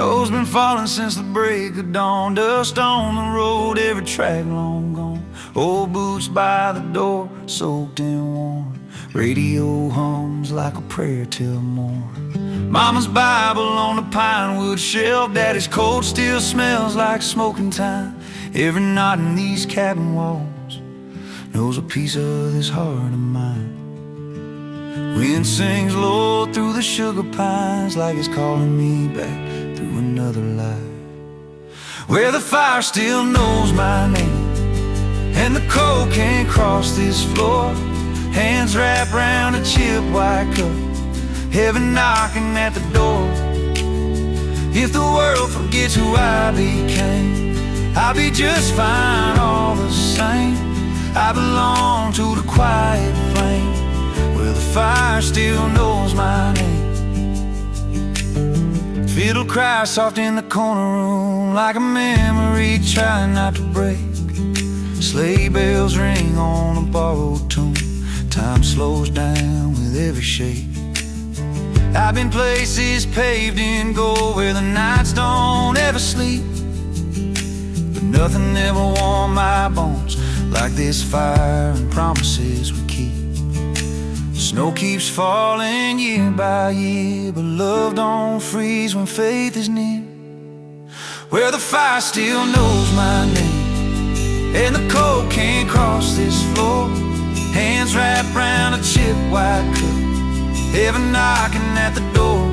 Snow's been falling since the break of dawn. Dust on the road, every track long gone. Old boots by the door, soaked and worn. Radio hums like a prayer till morn. Mama's Bible on the pine wood shelf. Daddy's coat still smells like smoking time. Every knot in these cabin walls knows a piece of this heart of mine. Wind sings low through the sugar pines, like it's calling me back through another life, where the fire still knows my name, and the cold can't cross this floor. Hands wrapped round a chip white cup, heaven knocking at the door. If the world forgets who I became, I'll be just fine all the same. I belong to the quiet flame, where the fire still knows my name. Fiddle cries soft in the corner room, like a memory trying not to break. Sleigh bells ring on a borrowed tune. Time slows down with every shake. I've been places paved in gold, where the nights don't ever sleep, but nothing ever warmed my bones like this fire and promises we keep. Snow keeps falling year by year, but love don't freeze when faith is near, where the fire still knows my name, and the cold can't cross this floor. Hands wrapped round a chip white cup, heaven knocking at the door.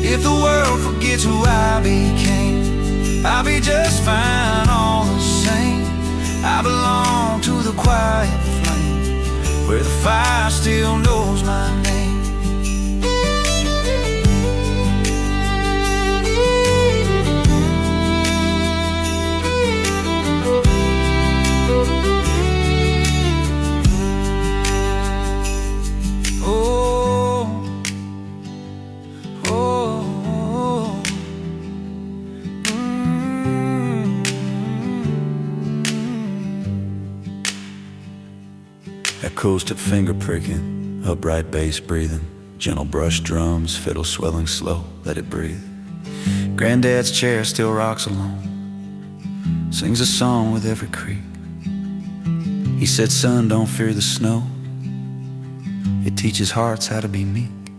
If the world forgets who I became, I'll be just fine all the same. I belong to the quiet flame, where the fire still knows my name. Acoustic finger pricking, upright bass breathing, gentle brush drums, fiddle swelling slow, let it breathe. Granddad's chair still rocks alone, sings a song with every creak. He said, son, don't fear the snow, it teaches hearts how to be meek.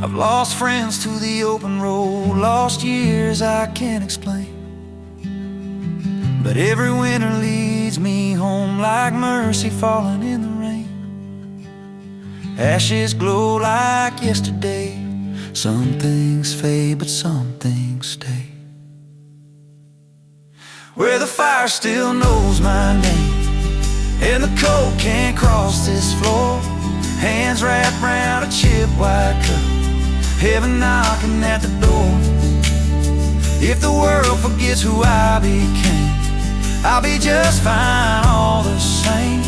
I've lost friends to the open road, lost years I can't explain, but every winter leads me home like mercy falling in the rain. Ashes glow like yesterday. Some things fade, but some things stay, where the fire still knows my name, and the cold can't cross this floor. Hands wrapped round a chip white cup, heaven knocking at the door. If the world forgets who I became, I'll be just fine all the same.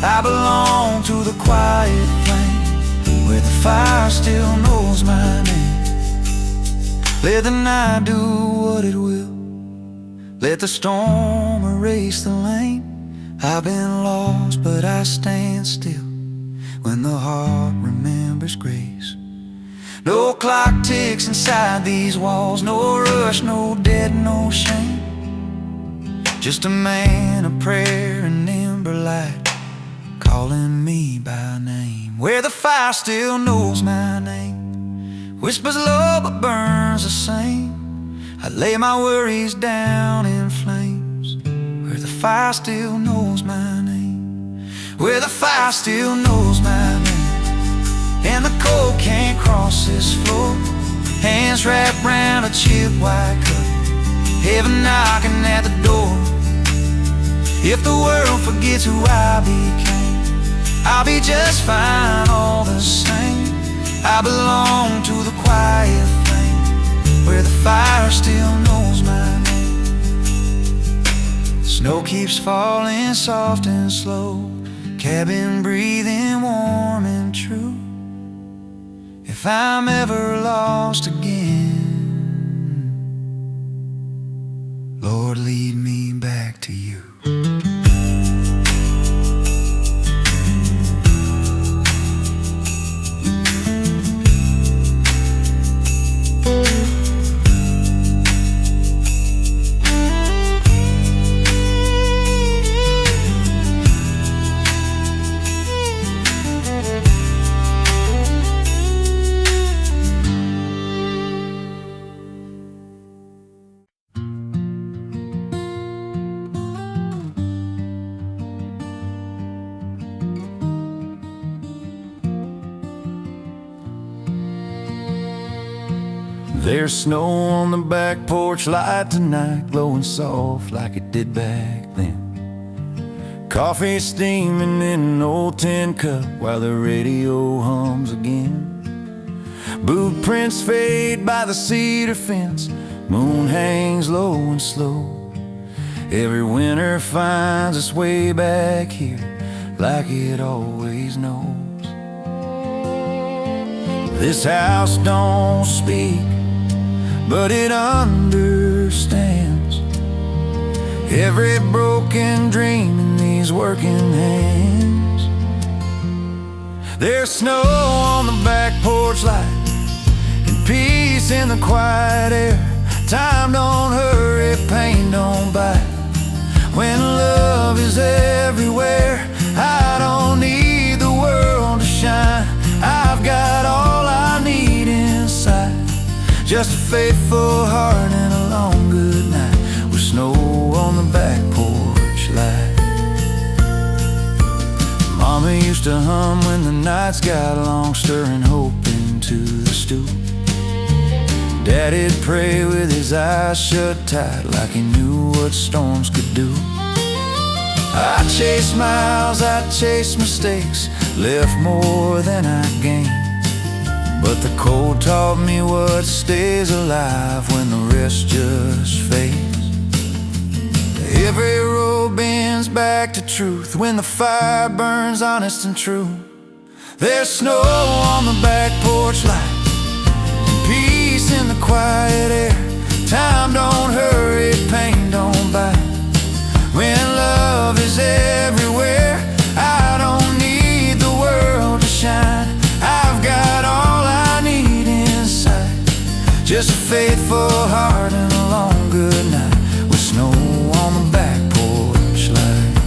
I belong to the quiet flame, where the fire still knows my name. Let the night do what it will, let the storm erase the lane. I've been lost, but I stand still when the heart remembers grace. No clock ticks inside these walls, no rush, no debt, no shame. Just a man, a prayer, an ember light calling me by name, where the fire still knows my name. Whispers low but burns the same. I lay my worries down in flames, where the fire still knows my name, where the fire still knows my name, and the cold can't cross this floor. Hands wrapped round a chip white cup, heaven knocking at the door. If the world forgets who I became, I'll be just fine all the same. I belong to the quiet flame, where the fire still knows my name. Snow keeps falling soft and slow, cabin breathing warm and true. If I'm ever lost again, Lord, lead me back to you. There's snow on the back porch light tonight, glowing soft like it did back then. Coffee steaming in an old tin cup while the radio hums again. Boot prints fade by the cedar fence, moon hangs low and slow. Every winter finds its way back here like it always knows. This house don't speak, but it understands every broken dream in these working hands. There's snow on the back porch light and peace in the quiet air. Time don't hurry, pain don't bite. When love is everywhere, I don't need the world to shine. I've got all I need inside, just a faithful heart and a long good night with snow on the back porch light. Mama used to hum when the nights got long, stirring hope into the stew. Daddy'd pray with his eyes shut tight, like he knew what storms could do. I chased miles, I chased mistakes, left more than I gained. But the cold taught me what stays alive when the rest just fades. Every road bends back to truth when the fire burns honest and true. There's snow on the back porch light and peace in the quiet air. Time don't hurry, pain don't bite. When love is everywhere, I don't need the world to shine. I've got all I need inside, just a faithful heart and a long good night with snow on the back porch light.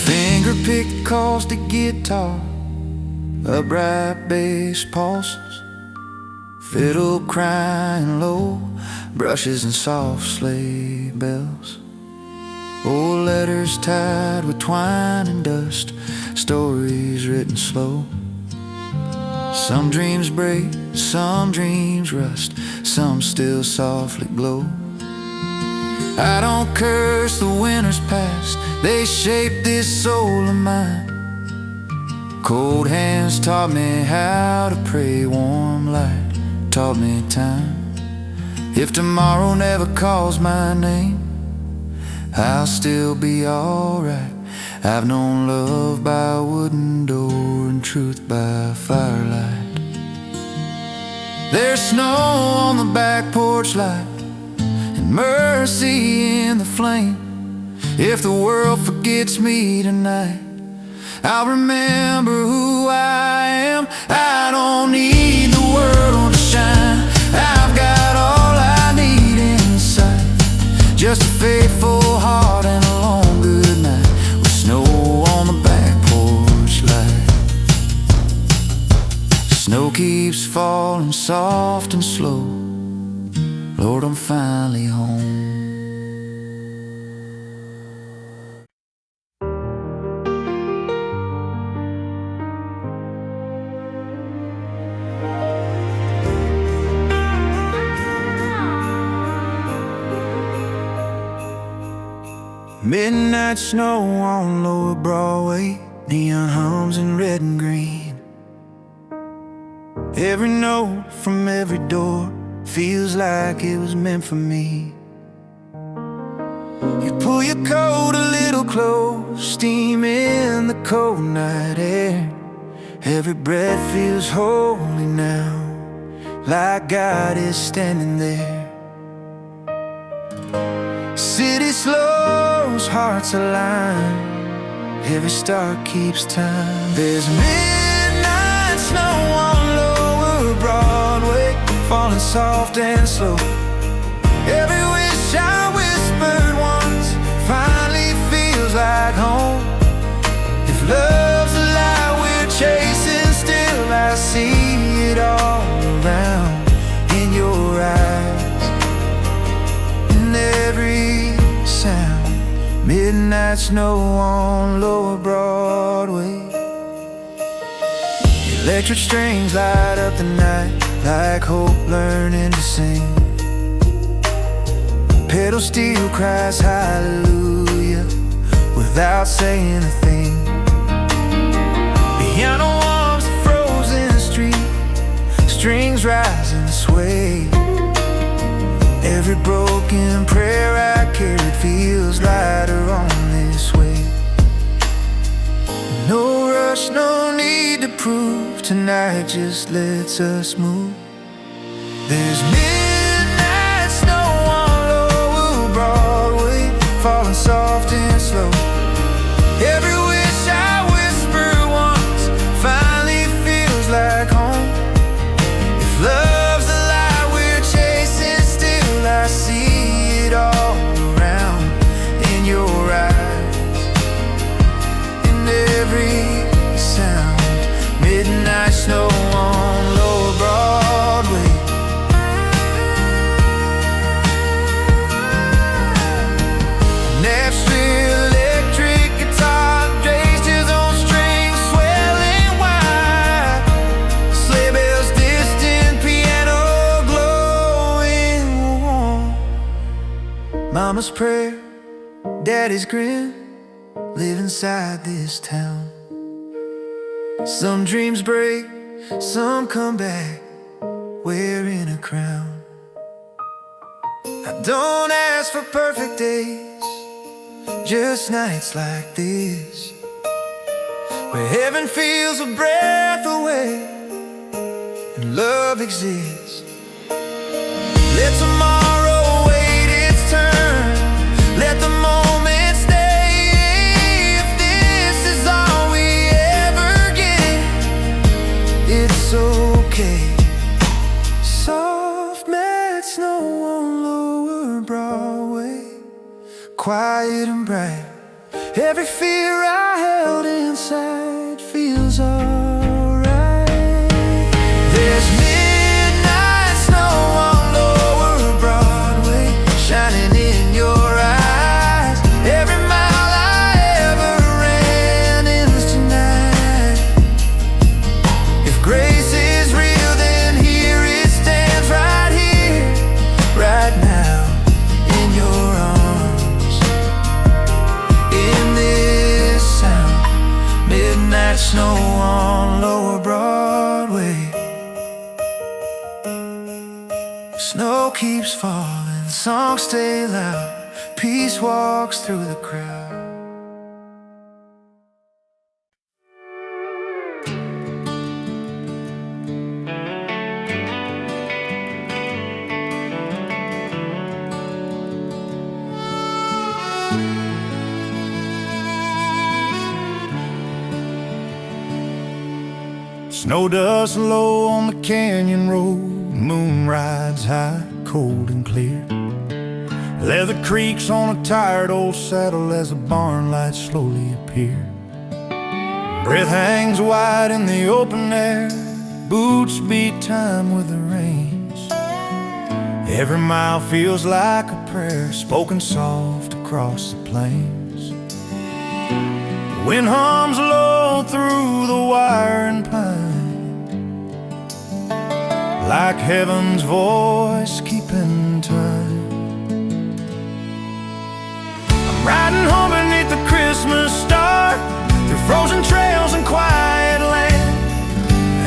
Finger-picked acoustic guitar, upright bass pulses, fiddle crying low, brushes and soft sleigh bells. Old letters tied with twine and dust, stories written slow. Some dreams break, some dreams rust, some still softly glow. I don't curse the winters past, they shaped this soul of mine. Cold hands taught me how to pray, warm light taught me time. If tomorrow never calls my name, I'll still be alright. I've known love by a wooden door and truth by firelight. There's snow on the back porch light and mercy in the flame. If the world forgets me tonight, I'll remember who I am. I don't need the world to shine, I've got all I need inside, just a faithful heart and a long good night with snow on the back porch light. Snow keeps falling soft and slow, Lord, I'm finally home. Midnight snow on Lower Broadway, neon hums in red and green. Every note from every door feels like it was meant for me. You pull your coat a little close, steam in the cold night air. Every breath feels holy now, like God is standing there. City slows, hearts align, every star keeps time. There's midnight snow on Lower Broadway, falling soft and slow. Every wish I whispered once finally feels like home. If love's a lie we're chasing still, I see it all around in your eyes. Midnight snow on Lower Broadway. Electric strings light up the night like hope learning to sing. Pedal steel cries hallelujah without saying a thing. Piano warms the frozen street, strings rise and sway. Every broken prayer I carried feels lighter on this way. No rush, no need to prove, tonight just lets us move. There's midnight snow on Lower Broadway, falling soft and slow. Every wish I whispered once finally feels like home. If love's the light we're chasing, still I see it all around in your eyes, in every sound. Midnight snow on Lower Broadway. Nashville electric guitar raised his own strings, swelling wide. Sleigh bells distant, piano glowing warm. Mama's prayer, daddy's grin, live inside this town. Some dreams break, some come back wearing a crown. I don't ask for perfect days, just nights like this, where heaven feels a breath away and love exists. Let tomorrow wait its turn, let the moment stay. If this is all we ever get, it's okay. Soft met snow on Lower Broadway, quiet and bright. Every fear I held inside feels alright. There's midnight snow on Lower Broadway, shining in your eyes. Every mile I ever ran ends tonight. If grace is real, then here it stands, right here, right now, in your arms. In this sound, midnight snow on Lower Broadway. Snow keeps falling, songs stay loud, peace walks through the crowd. Snow dust low on the canyon road, moon rides high, cold and clear. Leather creaks on a tired old saddle as the barn lights slowly appear. Breath hangs wide in the open air, boots beat time with the reins. Every mile feels like a prayer spoken soft across the plains. Wind hums low through the wire and pine, like heaven's voice keeping time. I'm riding home beneath the Christmas star, through frozen trails and quiet land.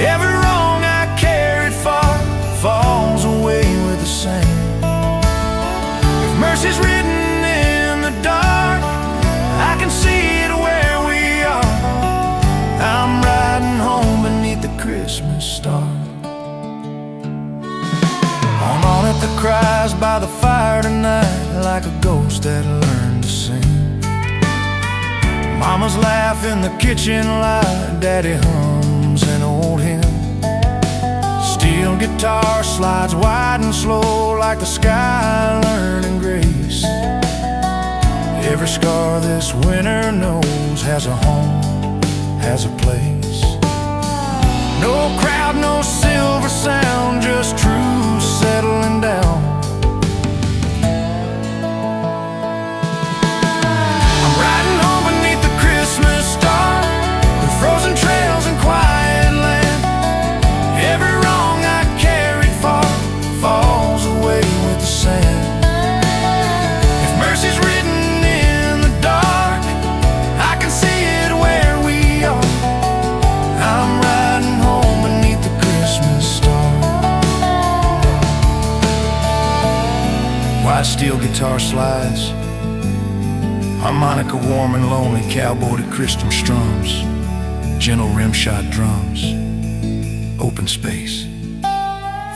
Every wrong I carried far falls away with the sand. If mercy's written in the dark, I can see it where we are. I'm riding home beneath the Christmas star. On it that cries by the fire tonight, like a ghost that learned to sing. Mama's laugh in the kitchen light, Daddy hums an old hymn. Steel guitar slides wide and slow, like the sky learning grace. Every scar this winter knows has a home, has a place. No crowd, no silver sound, just truth settling down. White steel guitar slides, harmonica warm and lonely, cowboy to Christian strums, gentle rim-shot drums, open space.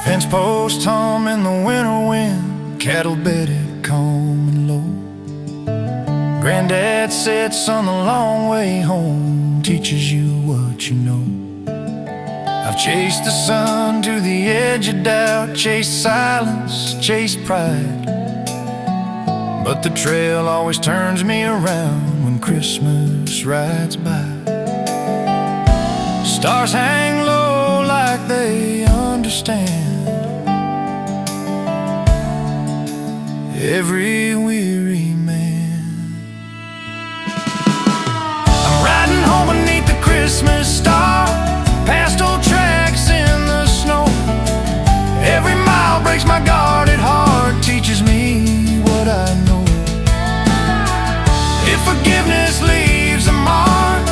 Fence posts hum in the winter wind, cattle bedded calm and low. Granddad sits on the long way home, teaches you what you know. I've chased the sun to the edge of doubt, chased silence, chased pride, but the trail always turns me around when Christmas rides by. Stars hang low like they understand every weary man. I'm riding home beneath the Christmas star, past old tracks in the snow. Every mile breaks my guarded heart, teaches me what I know. If forgiveness leaves a mark,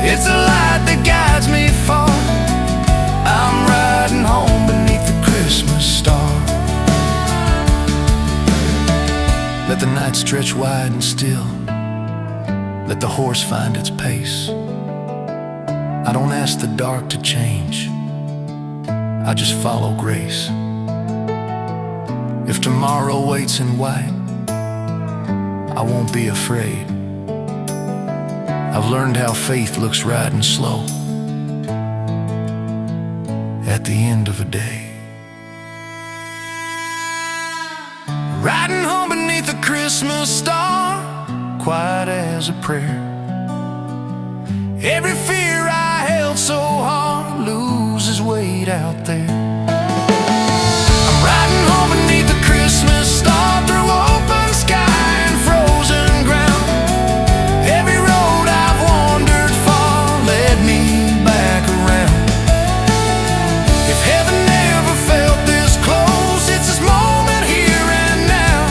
it's a light that guides me far. I'm riding home beneath the Christmas star. Let the night stretch wide and still, let the horse find its pace. I don't ask the dark to change, I just follow grace. If tomorrow waits in white, I won't be afraid. I've learned how faith looks riding slow at the end of a day. Riding home beneath the Christmas star, quiet as a prayer. Every fear I held so hard loses weight out there. I'm riding home beneath the Christmas star, through open sky and frozen ground. Every road I've wandered far led me back around. If heaven never felt this close, it's this moment here and now.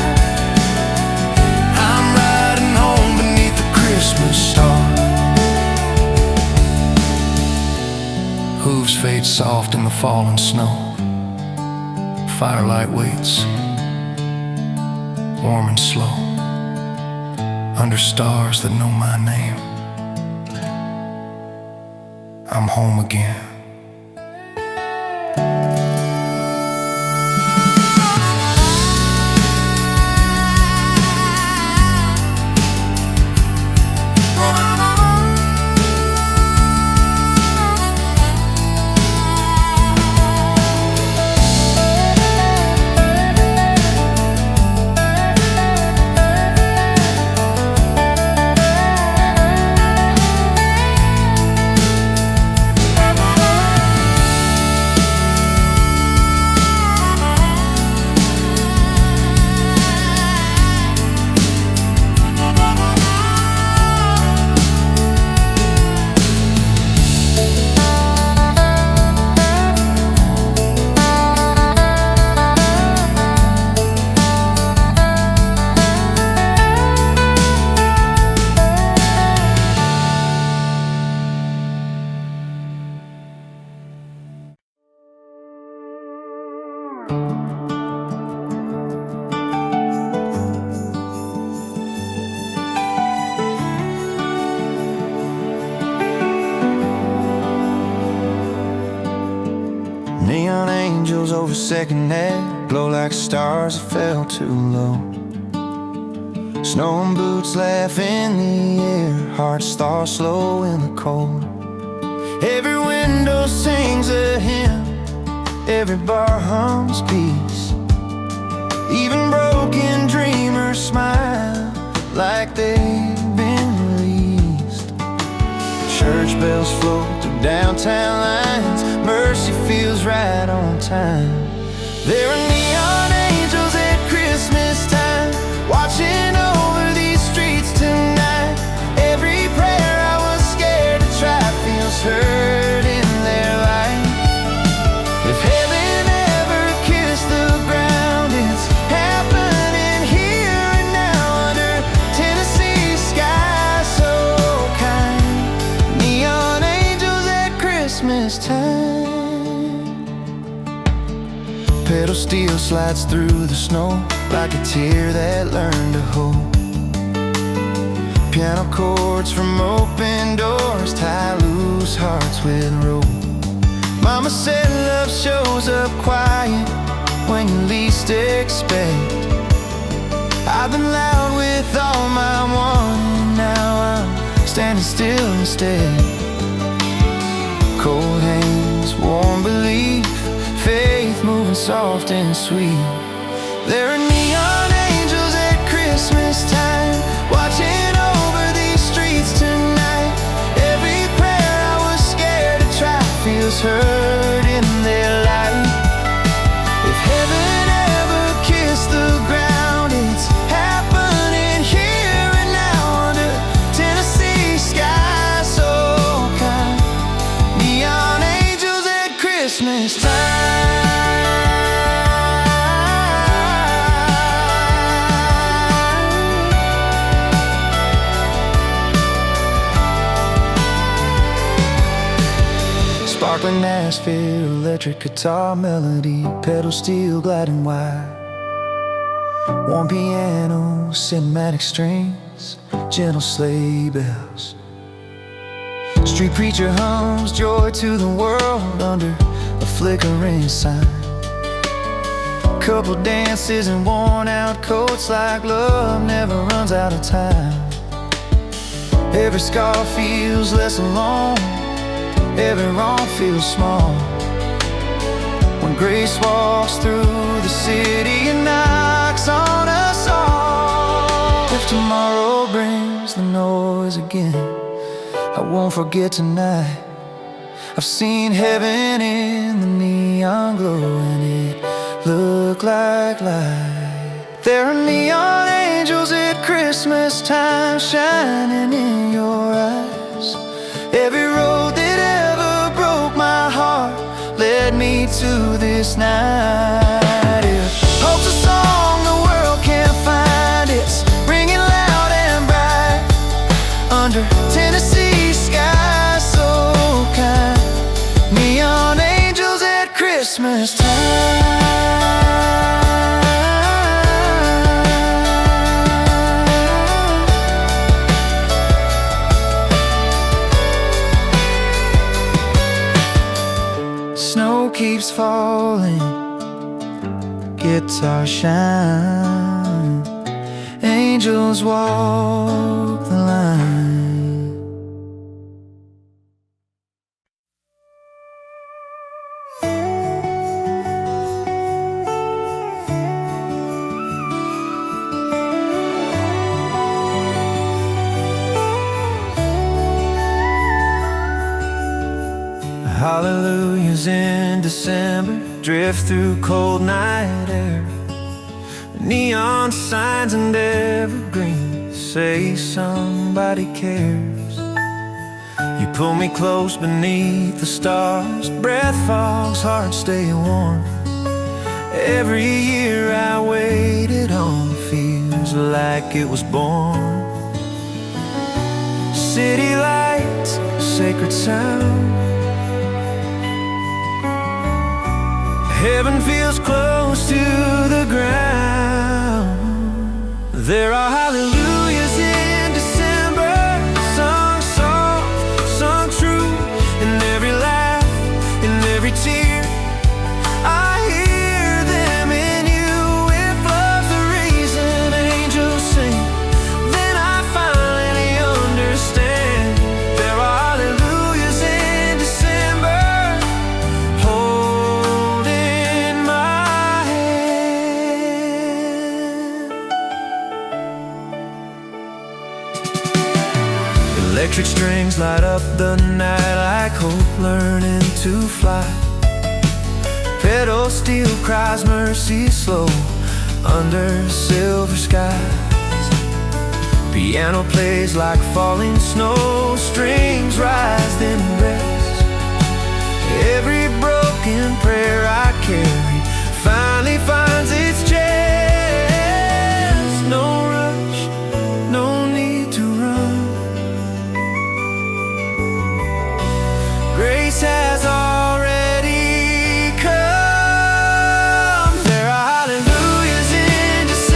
I'm riding home beneath the Christmas star. Hooves fade soft in the falling snow. Firelight waits, warm and slow, under stars that know my name. I'm home again. Neon angels over Second Ave glow like stars that fell too low. Snow and boots laugh in the air, hearts thaw slow in the cold. Every window sings a hymn, every bar hums peace. Even broken dreamers smile like they've been released. Church bells float through downtown lines, mercy feels right on time. There are neon angels at Christmas time, watching over these streets tonight. Every prayer I was scared to try feels heard in their light. If heaven ever kissed the ground, it's happening here and now, under Tennessee sky so kind. Neon angels at Christmas time. Pedal steel slides through the snow, like a tear that learned to hold. Piano chords from open doors tie loose hearts with rope. Mama said love shows up quiet when you least expect. I've been loud with all my wanting, now I'm standing still instead. Cold hands, warm belief, faith moving soft and sweet. There are neon angels at Christmas time, watching over these streets tonight. Every prayer I was scared to try feels heard in their light. If heaven ever kissed the ground, it's happening here and now under Tennessee skies so kind. Neon angels at Christmas time. Sparkling Nashville, electric guitar melody, pedal steel gliding wide. Warm piano, cinematic strings, gentle sleigh bells. Street preacher hums joy to the world under a flickering sign. Couple dances in worn out coats like love never runs out of time. Every scar feels less alone, every wrong feels small. When grace walks through the city and knocks on us all. If tomorrow brings the noise again, I won't forget tonight. I've seen heaven in the neon glow and it looked like light. There are neon angels at Christmas time shining in your eyes. Every road that ever broke my heart led me to this night. If hope's a song the world can't find, it's ringing loud and bright under Tennessee skies so kind. Neon angels at Christmas time. Snow keeps falling, guitar shine, angels walk the line. Hallelujahs in December drift through cold night air. Neon signs and evergreens say somebody cares. You pull me close beneath the stars, breath fogs, heart stay warm. Every year I waited on feels like it was born. City lights, sacred sound, heaven feels close to the ground. There are hallelujahs in December, sung soft, sung true. In every laugh, in every tear, I hear them in you. If love's the reason angels sing, then I finally understand. There are hallelujahs in December, electric strings light up the night like hope learning to fly. Pedal steel cries mercy slow under silver skies. Piano plays like falling snow, strings rise then rest. Every broken prayer I carry finally finds its chest. No rush, no need to run. Grace has already come. There are hallelujahs in December.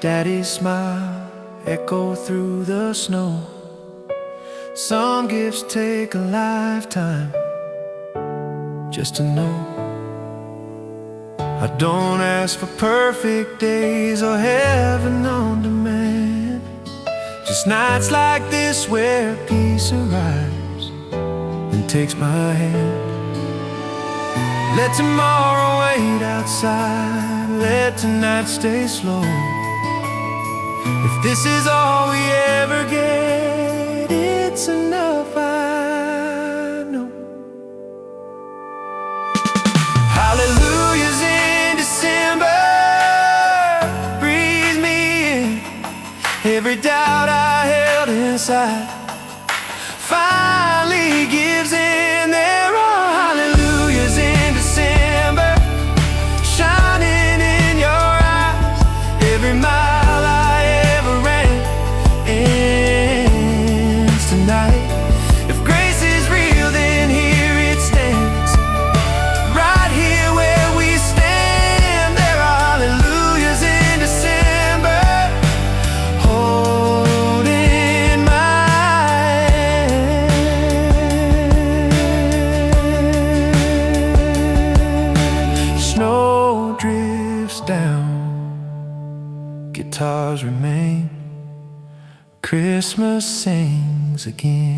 Daddy's smile echo through the snow. Some gifts take a lifetime just to know. I don't ask for perfect days or heaven on demand, just nights like this where peace arrives and takes my hand. Let tomorrow wait outside, let tonight stay slow. If this is all we ever get, it's enough, I know. Hallelujah's in December, breathe me in. Every doubt I held inside finally gives in. There are hallelujahs in December, shining in your eyes. Every mile I ever ran ends tonight. If grace is real, then here it stands, right here where we stand. There are hallelujahs in December, holding my hand. Snow drifts down, guitars remain, Christmas sings again.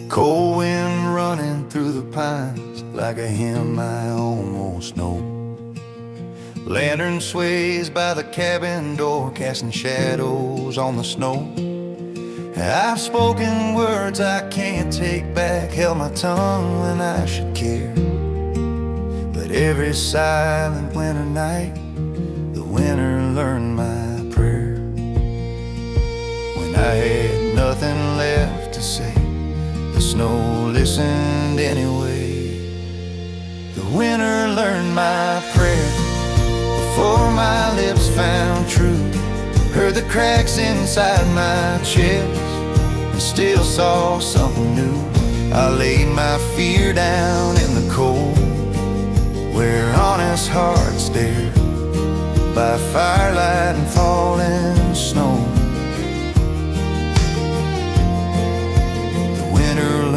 Cold wind running through the pines, like a hymn I almost know. Lantern sways by the cabin door, casting shadows on the snow. I've spoken words I can't take back, held my tongue when I should care. But every silent winter night, the winter learned my prayer. When I had nothing left to say, the snow listened anyway. The winter learned my prayer before my lips found truth. Heard the cracks inside my chest and still saw something new. I laid my fear down in the cold, where honest hearts stare by firelight and falling snow.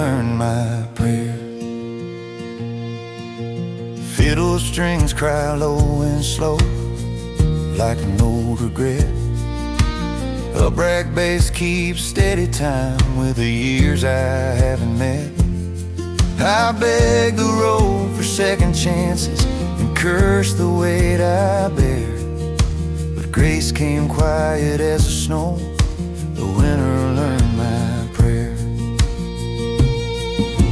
Learn my prayer. Fiddle strings cry low and slow, like an old regret. Upright bass keeps steady time with the years I haven't met. I beg the road for second chances and curse the weight I bear. But grace came quiet as the snow. The winter learned my prayer.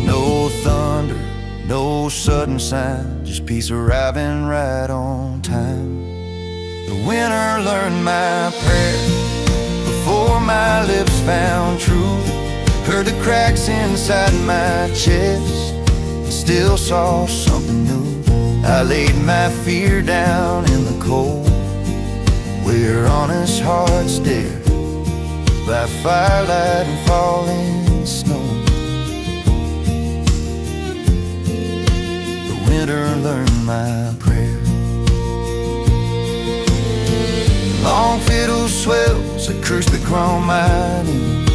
No thunder, no sudden sign, just peace arriving right on time. The winter learned my prayer before my lips found truth. Heard the cracks inside my chest and still saw something new. I laid my fear down in the cold, where honest hearts dare by firelight and falling snow. Winter learned my prayer. Long fiddle swells, acoustic on my knee.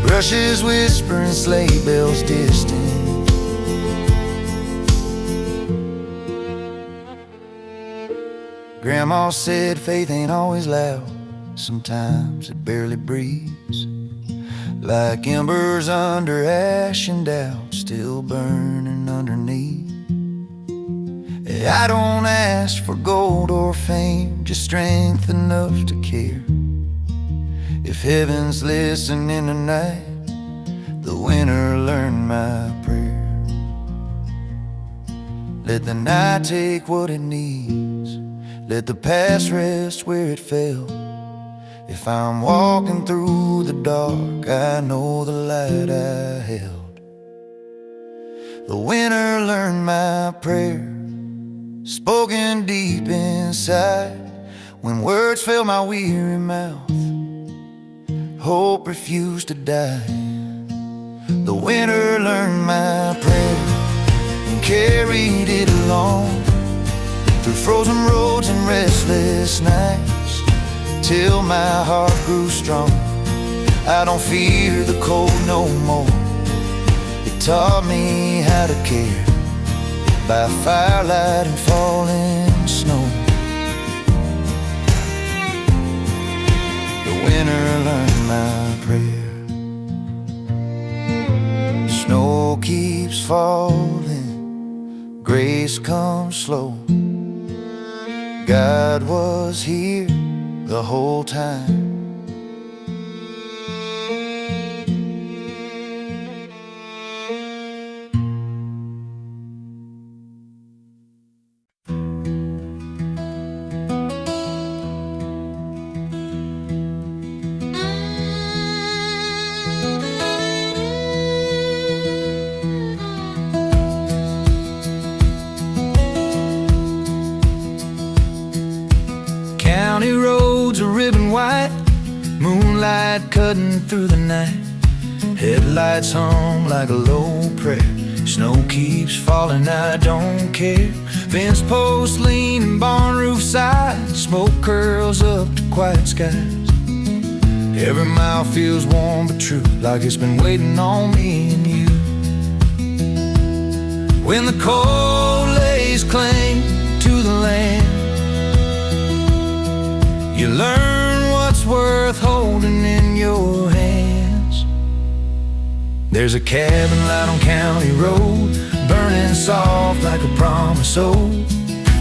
Brushes whispering, sleigh bells distant. Grandma said faith ain't always loud, sometimes it barely breathes. Like embers under ash and doubt, still burning underneath. I don't ask for gold or fame, just strength enough to care. If heaven's listening tonight, the winter learned my prayer. Let the night take what it needs, let the past rest where it fell. If I'm walking through the dark, I know the light I held. The winter learned my prayer, spoken deep inside. When words failed my weary mouth, hope refused to die. The winter learned my prayer and carried it along, through frozen roads and restless nights, till my heart grew strong. I don't fear the cold no more. It taught me how to care, by firelight and falling snow. The winter learned my prayer. Snow keeps falling, grace comes slow. God was here the whole time. County roads are ribbon white, moonlight cutting through the night. Headlights hum like a low prayer. Snow keeps falling, I don't care. Fence posts leaning barn roof side, smoke curls up to quiet skies. Every mile feels warm but true, like it's been waiting on me and you. When the cold lays claim to the land, you learn what's worth holding in your hands. There's a cabin light on County Road, burning soft like a promise old.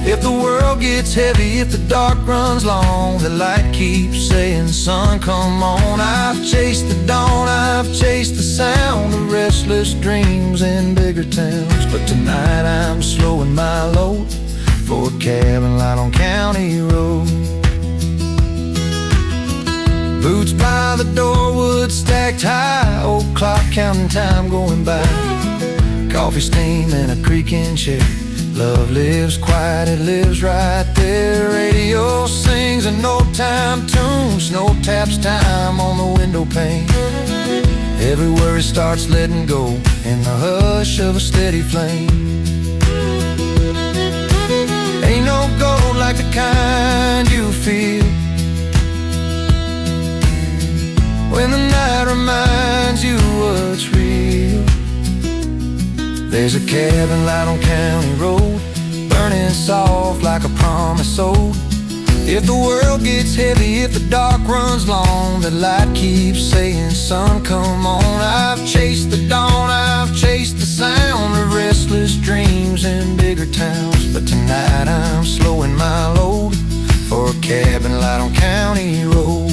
If the world gets heavy, if the dark runs long, the light keeps saying, sun, come on. I've chased the dawn, I've chased the sound of restless dreams in bigger towns, but tonight I'm slowing my load for a cabin light on County Road. Boots by the door, wood stacked high, old clock counting time going by. Coffee steam and a creaking chair. Love lives quiet, it lives right there. Radio sings an old time tune, snow taps time on the window pane. Every worry starts letting go in the hush of a steady flame. Ain't no gold like the kind you feel when the night reminds you what's real. There's a cabin light on County Road, burning soft like a promise old. If the world gets heavy, if the dark runs long, the light keeps saying, sun, come on. I've chased the dawn, I've chased the sound of restless dreams in bigger towns, but tonight I'm slowing my load for a cabin light on County Road.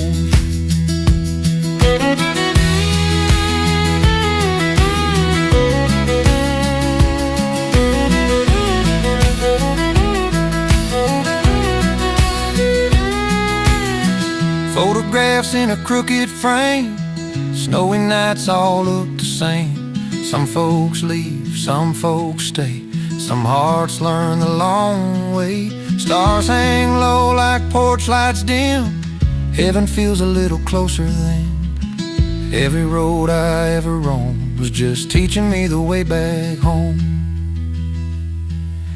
Photographs in a crooked frame, snowy nights all look the same. Some folks leave, some folks stay, some hearts learn the long way. Stars hang low like porch lights dim, heaven feels a little closer then. Every road I ever roamed was just teaching me the way back home.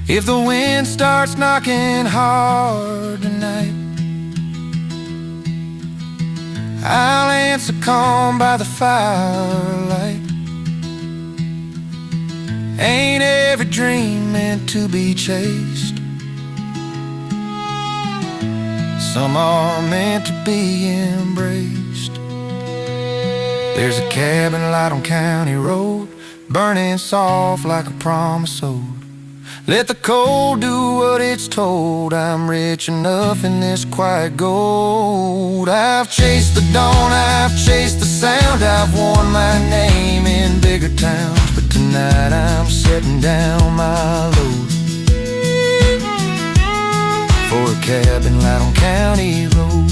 If the wind starts knocking hard tonight, I'll answer calm by the firelight. Ain't every dream meant to be chased? Some are meant to be embraced. There's a cabin light on County Road, burning soft like a promise old. Let the cold do what it's told. I'm rich enough in this quiet gold. I've chased the dawn, I've chased the sound, I've worn my name in bigger towns, but tonight I'm setting down my load for a cabin light on County Road.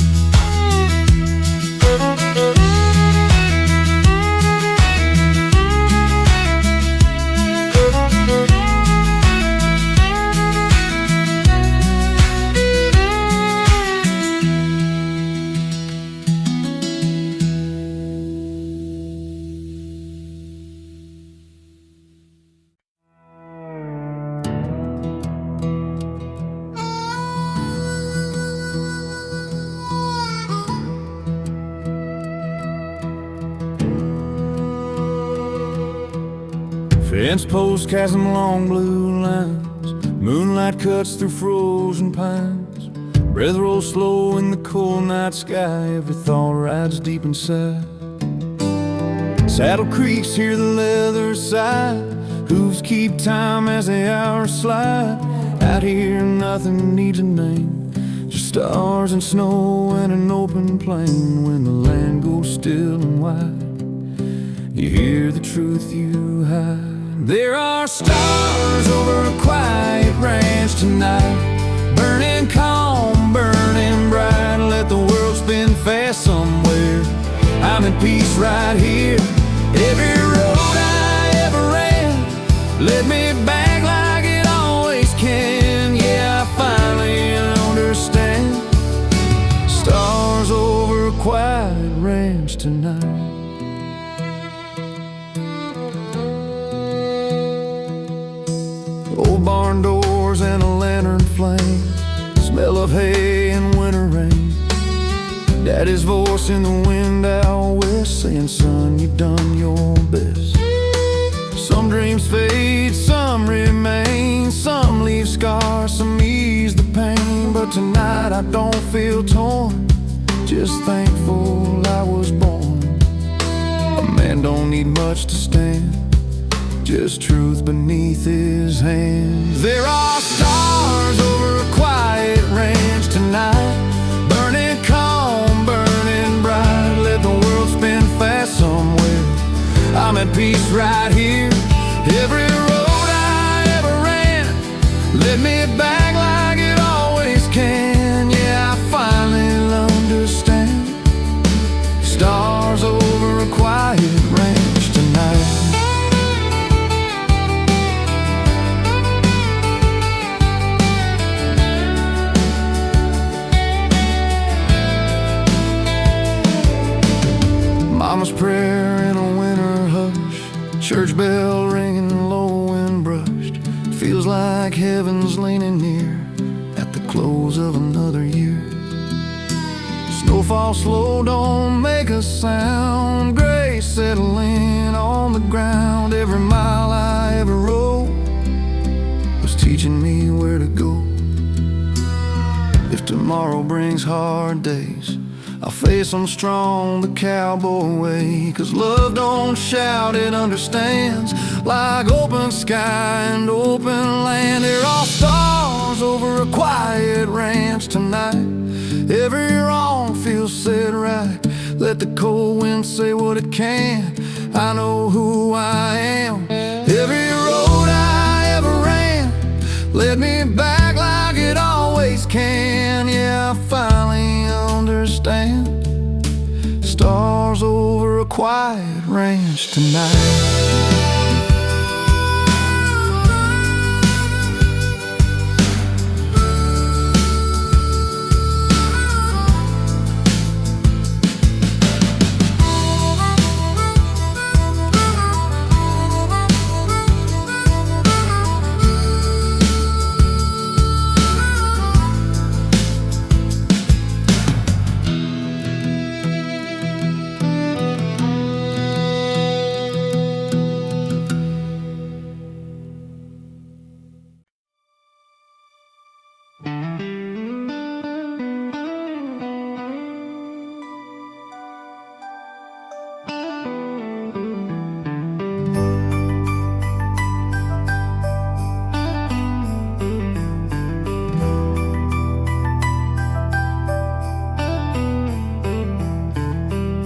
Fence posts cast them long blue lines. Moonlight cuts through frozen pines. Breath rolls slow in the cold night sky. Every thought rides deep inside. Saddle creaks, hear the leather sigh. Hooves keep time as the hours slide. Out here nothing needs a name, just stars and snow and an open plain. When the land goes still and wide, you hear the truth you hide. There are stars over a quiet ranch tonight, burning calm, burning bright. Let the world spin fast somewhere, I'm in peace right here. Every road I ever ran led me back like it always can. Yeah, I finally understand. Stars over a quiet ranch tonight. Old barn doors and a lantern flame, smell of hay and winter rain. Daddy's voice in the wind out west, saying, son, you've done your best. Some dreams fade, some remain, some leave scars, some ease the pain. But tonight I don't feel torn, just thankful I was born. A man don't need much to stand, just truth beneath his hand. There are stars over a quiet ranch tonight, burning calm, burning bright. Let the world spin fast somewhere, I'm at peace right here. Every road I ever ran led me back like it always can. Yeah, I finally understand. Stars over a quiet ranch tonight. Mama's prayer in a winter hush, church bell ringing low and brushed. Feels like heaven's leaning near at the close of another year. Snowfall slow, don't make a sound. Gray settling on the ground. Every mile I ever rode was teaching me where to go. If tomorrow brings hard days, I'll face them strong the cowboy way. 'Cause love don't shout, it understands. Like open sky and open land. There are stars over a quiet ranch tonight. Every wrong feels said right. Let the cold wind say what it can. I know who I am. Every road I ever ran led me back like it always can. Yeah, I finally understand. Stars over a quiet ranch tonight.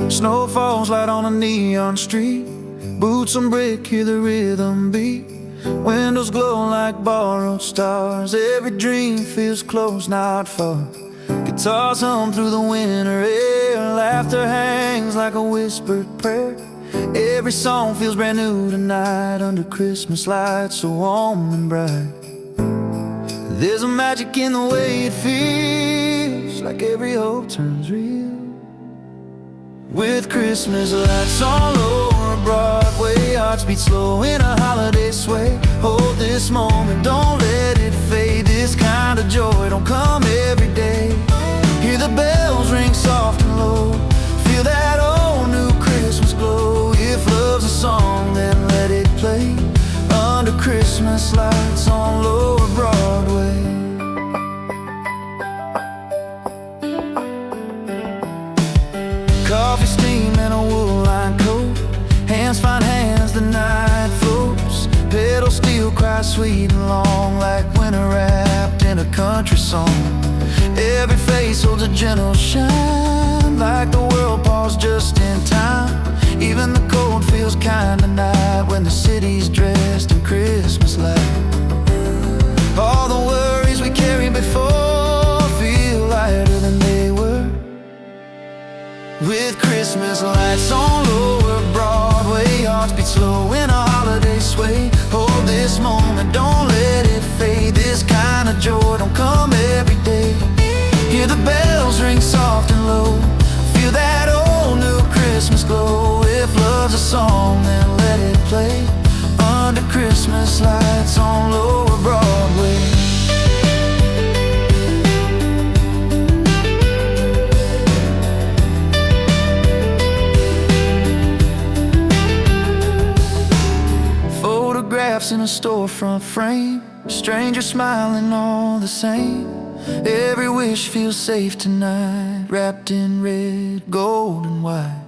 Snow falls light on a neon street. Boots and brick, hear the rhythm beat. Windows glow like borrowed stars. Every dream feels close, not far. Guitars hum through the winter air. Laughter hangs like a whispered prayer. Every song feels brand new tonight under Christmas lights so warm and bright. There's a magic in the way it feels, like every hope turns real. With Christmas lights on lower Broadway, hearts beat slow in a holiday sway. Hold this moment, don't let it fade. This kind of joy don't come every day. Hear the bells ring soft and low. Feel that old new Christmas glow. If love's a song, then let it play under Christmas lights on lower Broadway. Coffee steam and a wool-lined coat. Hands find hands, the night floats. Pedal steel cry sweet and long, like winter wrapped in a country song. Every face holds a gentle shine, like the world paused just in time. Even the cold feels kind tonight when the city's dressed in Christmas light. All the worries we carried before feel lighter than they were. With Christmas lights on lower Broadway, hearts beat slow in a holiday sway. Hold this moment, don't let it fade. This kind of joy don't come every day. Hear the bells ring soft and low. Feel that old new Christmas glow. If love's a song, then let it play under Christmas lights on lower Broadway. Photographs in a storefront frame, strangers smiling all the same. Every wish feels safe tonight, wrapped in red, gold and white.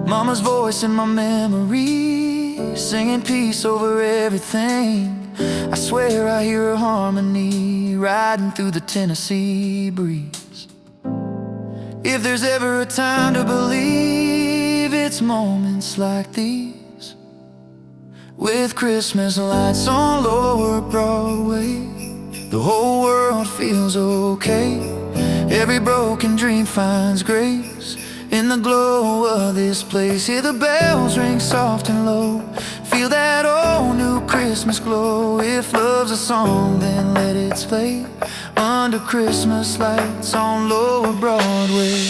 Mama's voice in my memory, singing peace over everything. I swear I hear her harmony, riding through the Tennessee breeze. If there's ever a time to believe, it's moments like these. With Christmas lights on lower Broadway, the whole world feels okay. Every broken dream finds grace in the glow of this place. Hear the bells ring soft and low. Feel that old new Christmas glow. If love's a song, then let it play under Christmas lights on lower Broadway.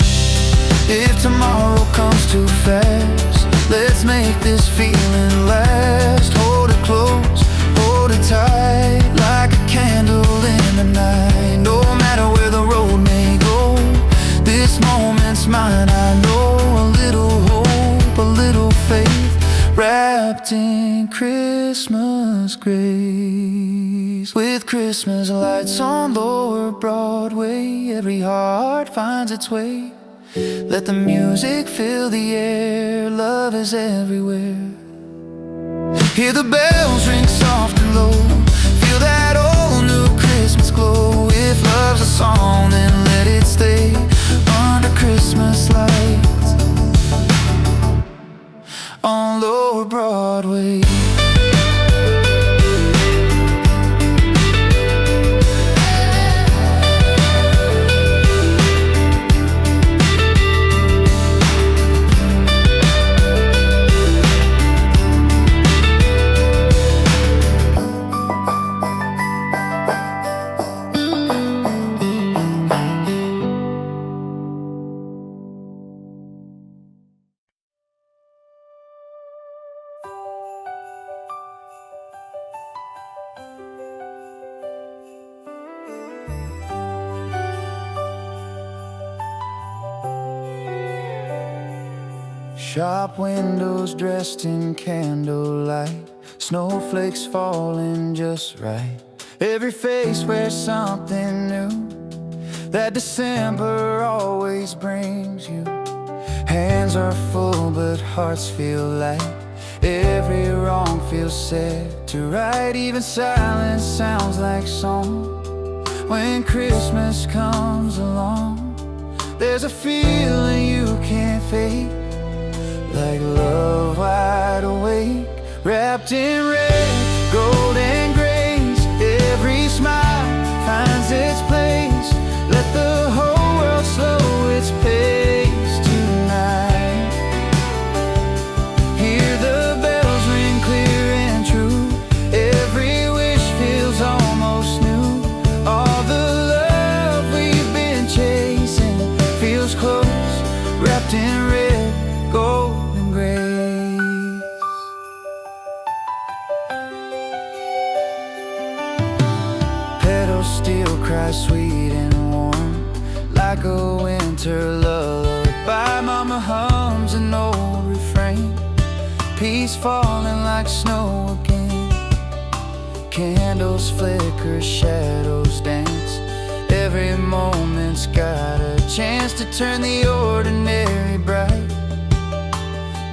If tomorrow comes too fast, let's make this feeling last. Hold it close, hold it tight, like a candle in the night. No matter where the road may go, this moment's mine, I know. A little hope, a little faith, wrapped in Christmas grace. With Christmas lights on lower Broadway, every heart finds its way. Let the music fill the air, love is everywhere. Hear the bells ring soft and low. Feel that old new Christmas glow. If love's a song, then let it stay under Christmas lights on lower Broadway. Shop windows dressed in candlelight, snowflakes falling just right. Every face wears something new that December always brings you. Hands are full but hearts feel light. Every wrong feels set to right. Even silence sounds like song when Christmas comes along. There's a feeling you can't fake, like love wide awake, wrapped in red, gold fireside, sweet and warm, like a winter lullaby. Mama hums an old refrain, peace falling like snow again. Candles flicker, shadows dance, every moment's got a chance to turn the ordinary bright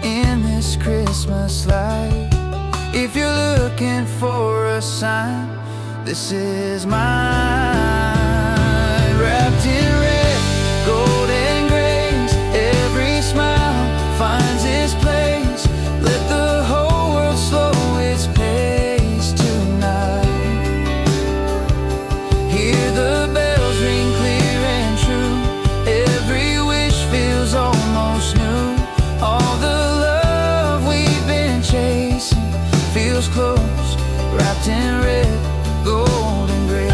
in this Christmas light. If you're looking for a sign, this is mine. Wrapped in red, gold and grace, every smile finds its place. Let the whole world slow its pace tonight. Hear the bells ring clear and true, every wish feels almost new. All the love we've been chasing feels close, wrapped in red, gold and grace.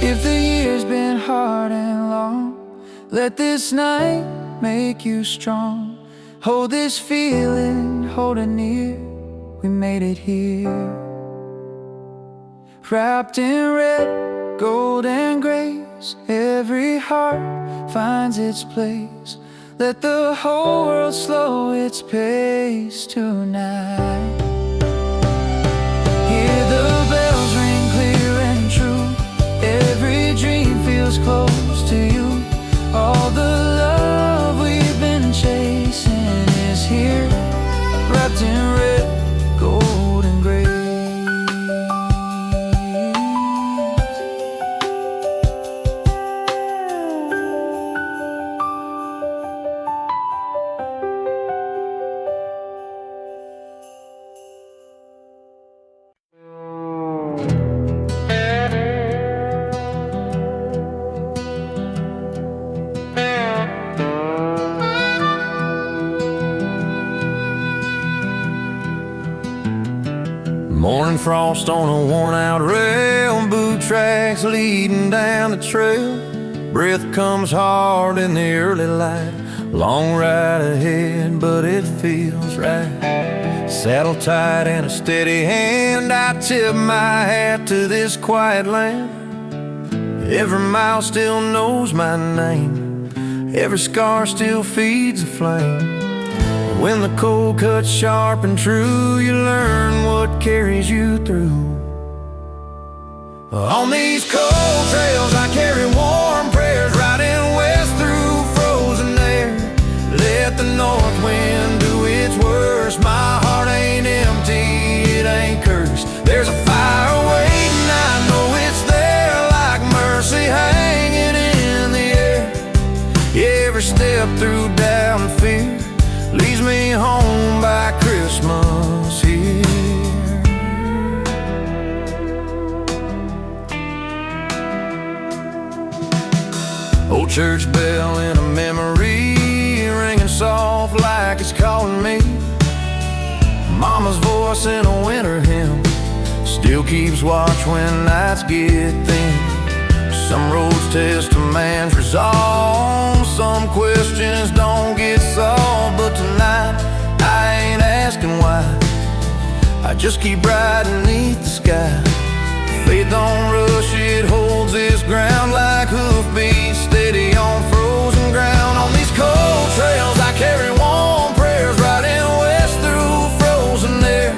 If the year's been hard and long, let this night make you strong. Hold this feeling, hold it near, we made it here. Wrapped in red, gold and grace, every heart finds its place. Let the whole world slow its pace tonight. Hear the bells ring clear and true, every dream feels close to you. All the love we've been chasing is here, wrapped in red, gold and grace. Morning frost on a worn-out rail, boot tracks leading down the trail. Breath comes hard in the early light, long ride ahead, but it feels right. Saddle tight and a steady hand, I tip my hat to this quiet land. Every mile still knows my name, every scar still feeds a flame. When the cold cuts sharp and true, you learn what carries you through. On these cold trails I carry warm prayers, riding west through frozen air. Let the north wind do its worst, my heart ain't empty, it ain't cursed. There's a fire waiting, I know it's there, like mercy hanging in the air. Every step through doubt and fear leads me home by Christmas here. Old church bell in a memory, ringing soft like it's calling me. Mama's voice in a winter hymn still keeps watch when nights get thin. Some roads test a man's resolve, some questions don't get solved. But tonight I ain't asking why, I just keep riding beneath the sky. Faith don't rush, it holds its ground like hoofbeats steady on frozen ground. On these cold trails I carry warm prayers, riding west through frozen air.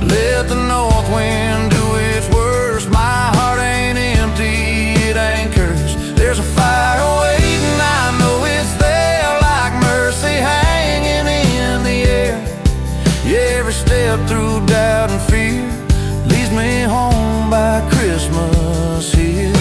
Let the north wind do its worst, my heart ain't empty, it ain't cursed. There's a fire waiting, I know it's there, like mercy hanging in the air. Every step through doubt and fear leads me home by Christmas here.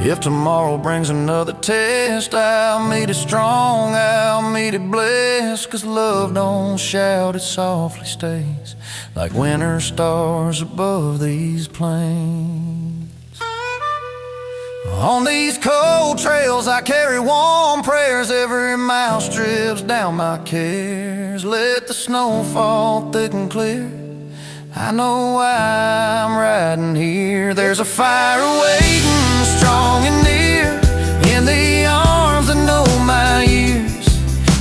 If tomorrow brings another test, I'll meet it strong, I'll meet it blessed. 'Cause love don't shout, it softly stays, like winter stars above these plains. On these cold trails I carry warm prayers. Every mile strips down my cares. Let the snow fall thick and clear. I know why I'm riding here. There's a fire waiting, strong and near, in the arms that know my years.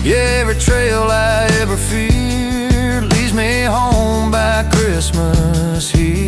Yeah, every trail I ever feared leads me home by Christmas here.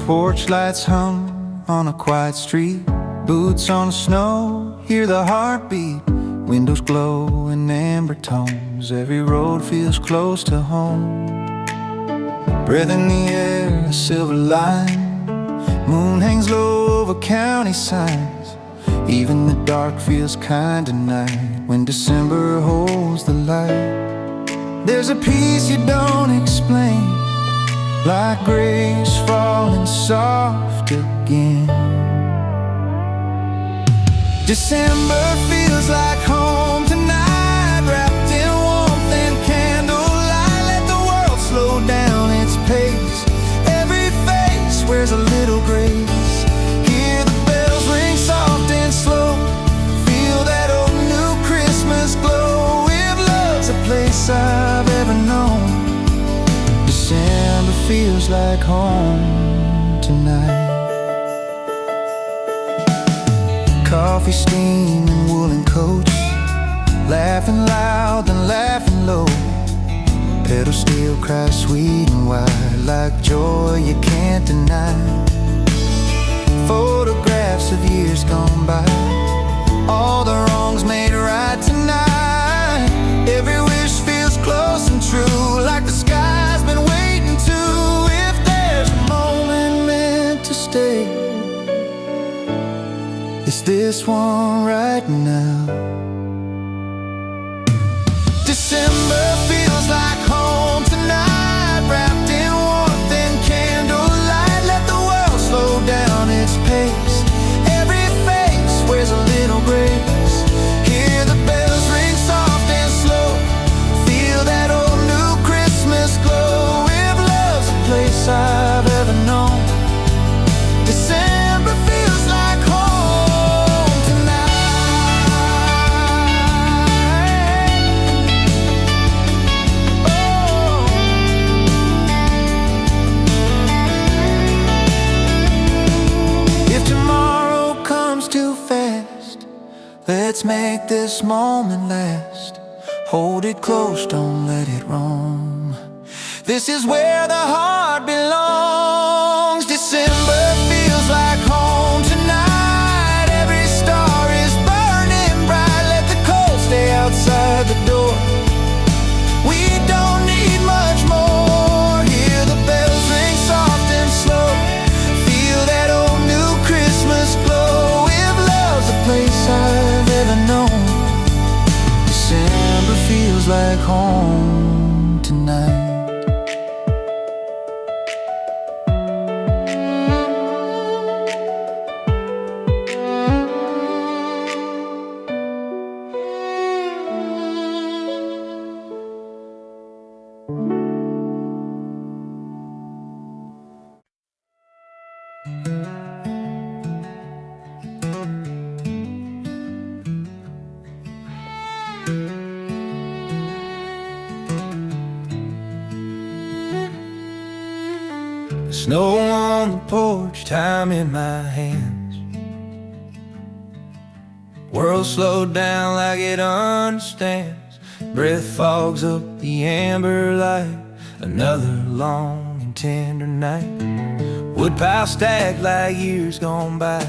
Porch lights hum on a quiet street. Boots on the snow, hear the heartbeat. Windows glow in amber tones. Every road feels close to home. Breath in the air, a silver line. Moon hangs low over county signs. Even the dark feels kind tonight when December holds the light. There's a peace you don't explain, like grace falling soft again. December feels like home tonight, wrapped in warmth and candlelight. Let the world slow down its pace. Every face wears a little grace. Hear the bells ring soft and slow. Feel that old new Christmas glow. If love's a place I've ever known, December feels like home tonight. Coffee steaming, woolen coats, laughing loud then laughing low. Pedal steel cries sweet and wide, like joy you can't deny. Photographs of years gone by, all the wrongs made right tonight. Every wish feels close and true, like the sky's been waiting to. If there's a moment meant to stay, it's this one right now. December feels like home tonight, wrapped in warmth and candlelight. Let the world slow down its pace. Every face wears a little grace. Hear the bells ring soft and slow. Feel that old new Christmas glow. If love's a place I've ever known, December feels like home tonight. Oh. If tomorrow comes too fast, let's make this moment last. Hold it close, don't let it roam. This is where the heart belongs. December feels like home tonight. Every star is burning bright. Let the cold stay outside the door. We don't need much more. Hear the bells ring soft and slow. Feel that old new Christmas glow. If love's a place I've ever known, December feels like home tonight. Snow on the porch, time in my hands. World slowed down like it understands. Breath fogs up the amber light. Another long and tender night. Woodpile stacked like years gone by.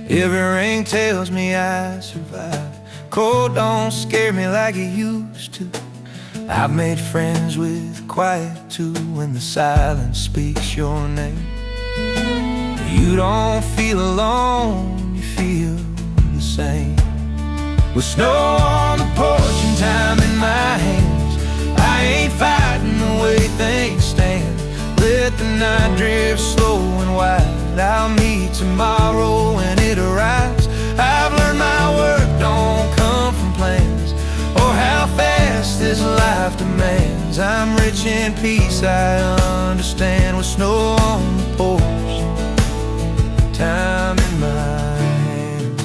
Every ring tells me I survived. Cold don't scare me like it used to. I've made friends with quiet too, when the silence speaks your name. You don't feel alone, you feel the same. With snow on the porch and time in my hands, I ain't fighting the way things stand. Let the night drift slow and wide. I'll meet tomorrow when it arrives. I've learned my work don't come from plans, or how fast this life demands. I'm rich in peace, I understand. With snow on the porch, time in my hands.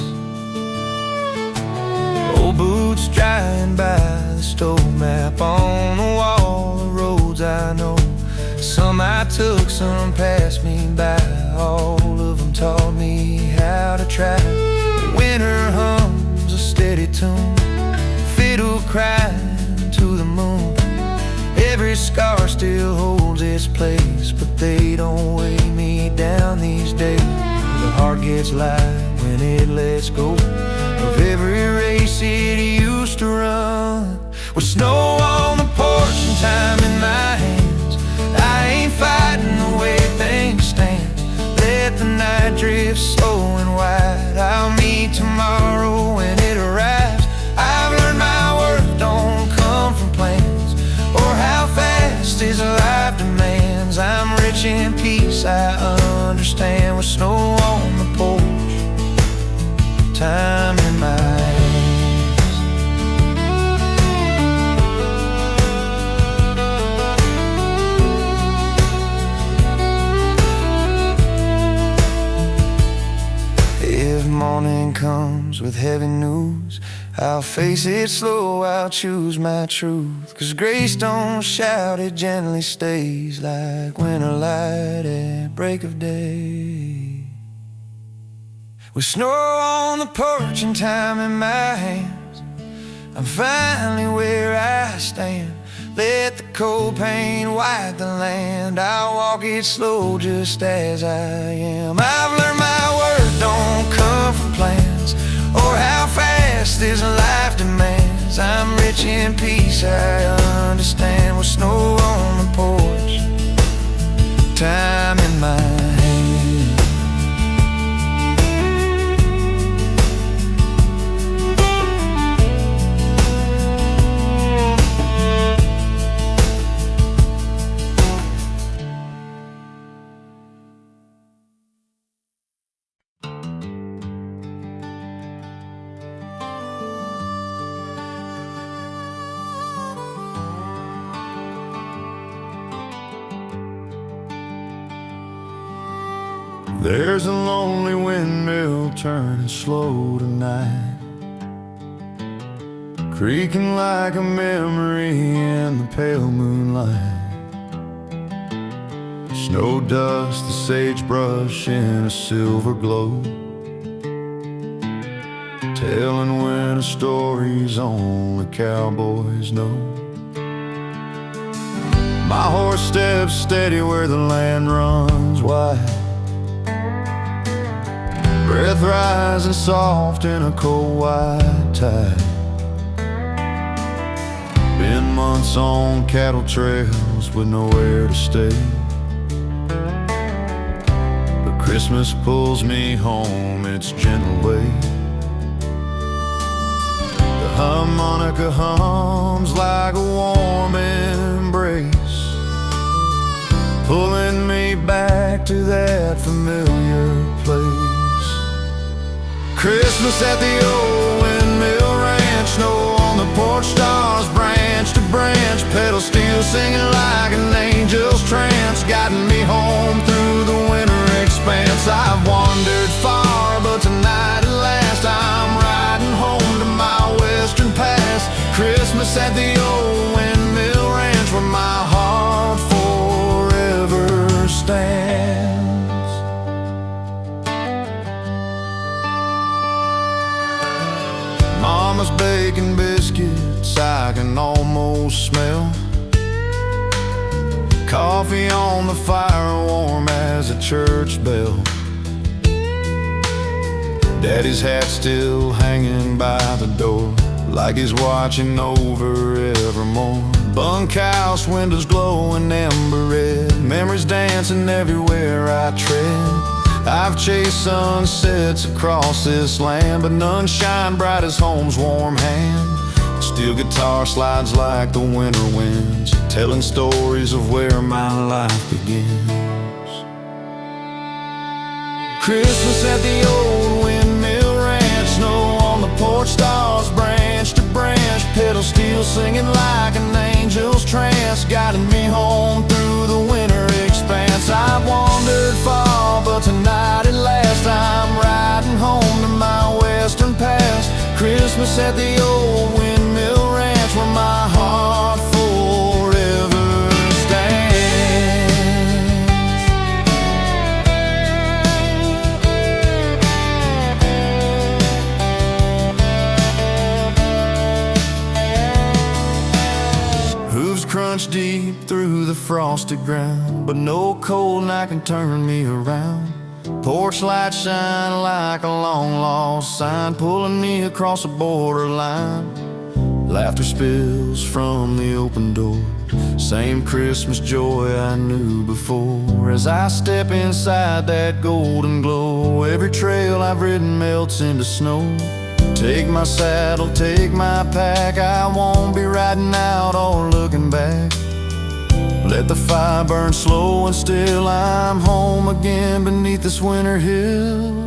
Old boots drying by the stove, map on the wall, the roads I know. Some I took, some passed me by. All of them taught me how to try. Winter hums a steady tune, fiddle crying to the moon. Every scar still holds its place, but they don't weigh me down these days. The heart gets light when it lets go of every race it used to run. With snow on the porch and time in my hands, I ain't fighting the way things stand. Let the night drift slow and wide. I'll meet tomorrow when it arrives. I've learned my worth don't come from plans, or how fast this life demands. I'm rich in peace, I understand. With snow on the porch, time in my hands. If morning comes with heavy news, I'll face it slow, I'll choose my truth. 'Cause grace don't shout, it gently stays, like winter light at break of day. With snow on the porch and time in my hands, I'm finally where I stand. Let the cold pain wipe the land. I'll walk it slow just as I am. I've learned my worth don't come from plans, or how fast this life demands. I'm rich in peace, I understand. With snow on the porch, time in my hands. There's a lonely windmill turning slow tonight, creaking like a memory in the pale moonlight. Snow dust, the sagebrush in a silver glow, telling winter stories only cowboys know. My horse steps steady where the land runs wide, breath rising soft in a cold white tide. Been months on cattle trails with nowhere to stay, but Christmas pulls me home its gentle way. The harmonica hums like a warm embrace, pulling me back to that familiar place. Christmas at the old windmill ranch, snow on the porch, stars branch to branch, pedal steel singing like an angel's trance, guiding me home through the winter expanse. I've wandered far, but tonight at last I'm riding home to my western past. Christmas at the old windmill ranch, where my heart forever stands. Mama's baking biscuits I can almost smell, coffee on the fire warm as a church bell. Daddy's hat still hanging by the door, like he's watching over evermore. Bunkhouse windows glowing amber red, memories dancing everywhere I tread. I've chased sunsets across this land, but none shine bright as home's warm hand. Steel guitar slides like the winter winds, telling stories of where my life begins. Christmas at the old windmill ranch, snow on the porch, stars branch to branch, pedal steel singing like an angel's trance, guiding me home through the winter expanse. I've wandered far, but tonight at last I'm riding home to my western past. Christmas at the old windmill ranch, where my heart forever stands. Hooves crunch deep through the frosted ground, but no cold night can turn me around. Porch lights shine like a long-lost sign, pulling me across a borderline. Laughter spills from the open door, same Christmas joy I knew before. As I step inside that golden glow, every trail I've ridden melts into snow. Take my saddle, take my pack, I won't be riding out or looking back. Let the fire burn slow and still, I'm home again beneath this winter hill.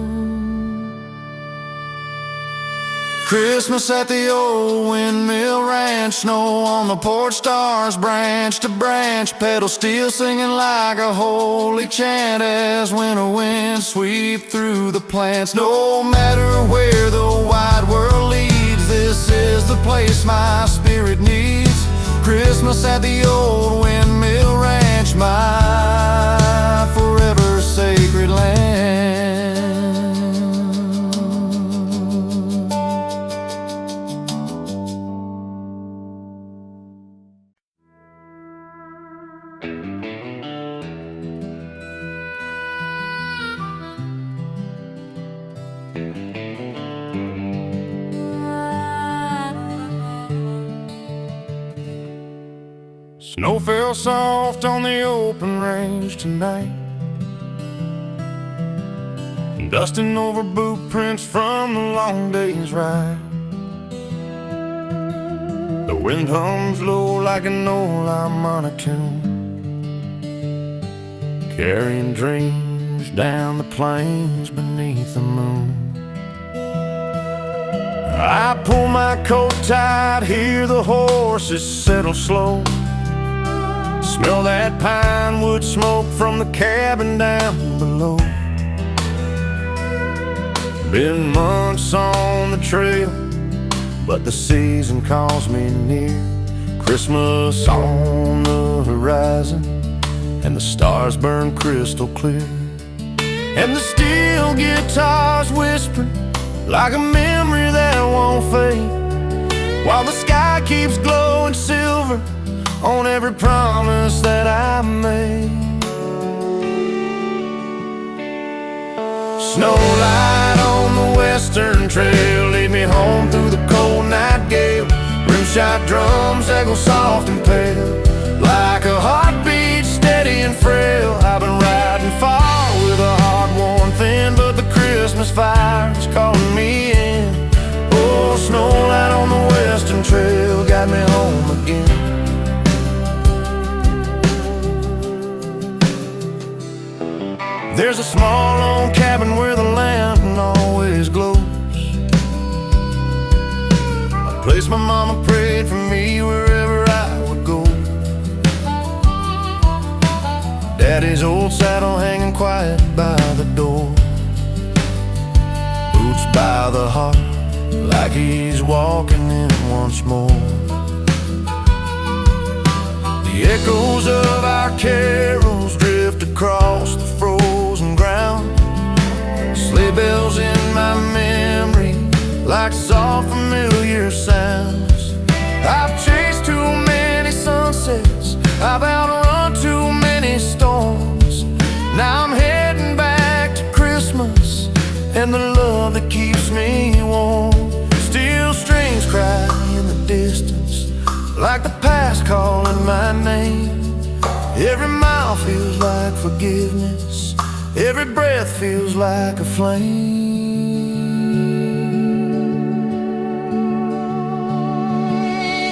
Christmas at the old windmill ranch, snow on the porch, stars branch to branch, pedal steel singing like a holy chant as winter winds sweep through the plants. No matter where the wide world leads, this is the place my spirit needs. Christmas at the old windmill ranch, my forever sacred land. Snow fell soft on the open range tonight, dusting over boot prints from the long day's ride. The wind hums low like an old harmonica, carrying dreams down the plains beneath the moon. I pull my coat tight, hear the horses settle slow, smell that pine wood smoke from the cabin down below. Been months on the trail, but the season calls me near. Christmas on the horizon, and the stars burn crystal clear, and the steel guitar's whispering like a memory that won't fade, while the sky keeps glowing silver on every promise that I made. Snow light on the western trail, lead me home through the cold night gale. Rimshot drums echo soft and pale, like a heartbeat steady and frail. I've been riding far with a heart worn thin, but the Christmas fire's calling me in. Oh, snow light on the western trail got me home again. There's a small lone cabin where the lantern always glows, a place my mama prayed for me wherever I would go. Daddy's old saddle hanging quiet by the door, boots by the heart like he's walking in once more. The echoes of our carols drift across the frozen ground, sleigh bells in my memory like soft familiar sounds. I've chased too many sunsets, I've outrun too many storms. Now I'm heading back to Christmas and the love that keeps me warm. Steel strings cry in the distance like the past calling my name. Every mile feels like forgiveness, every breath feels like a flame.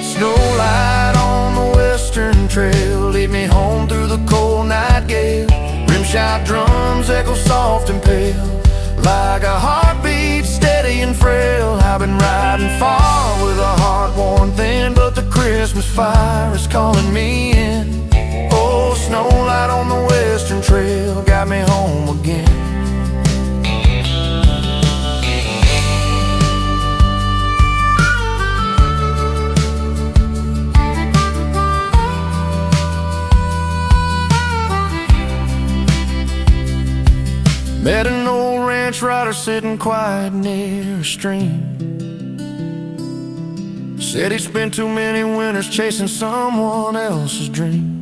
Snow light on the western trail, lead me home through the cold night gale. Rimshot drums echo soft and pale, like a heartbeat steady and frail. I've been riding far with a heart worn thin, but the Christmas fire is calling me in. Oh, snow light on the western trail got me home again. Met an old ranch rider sitting quiet near a stream. Said he spent too many winters chasing someone else's dream.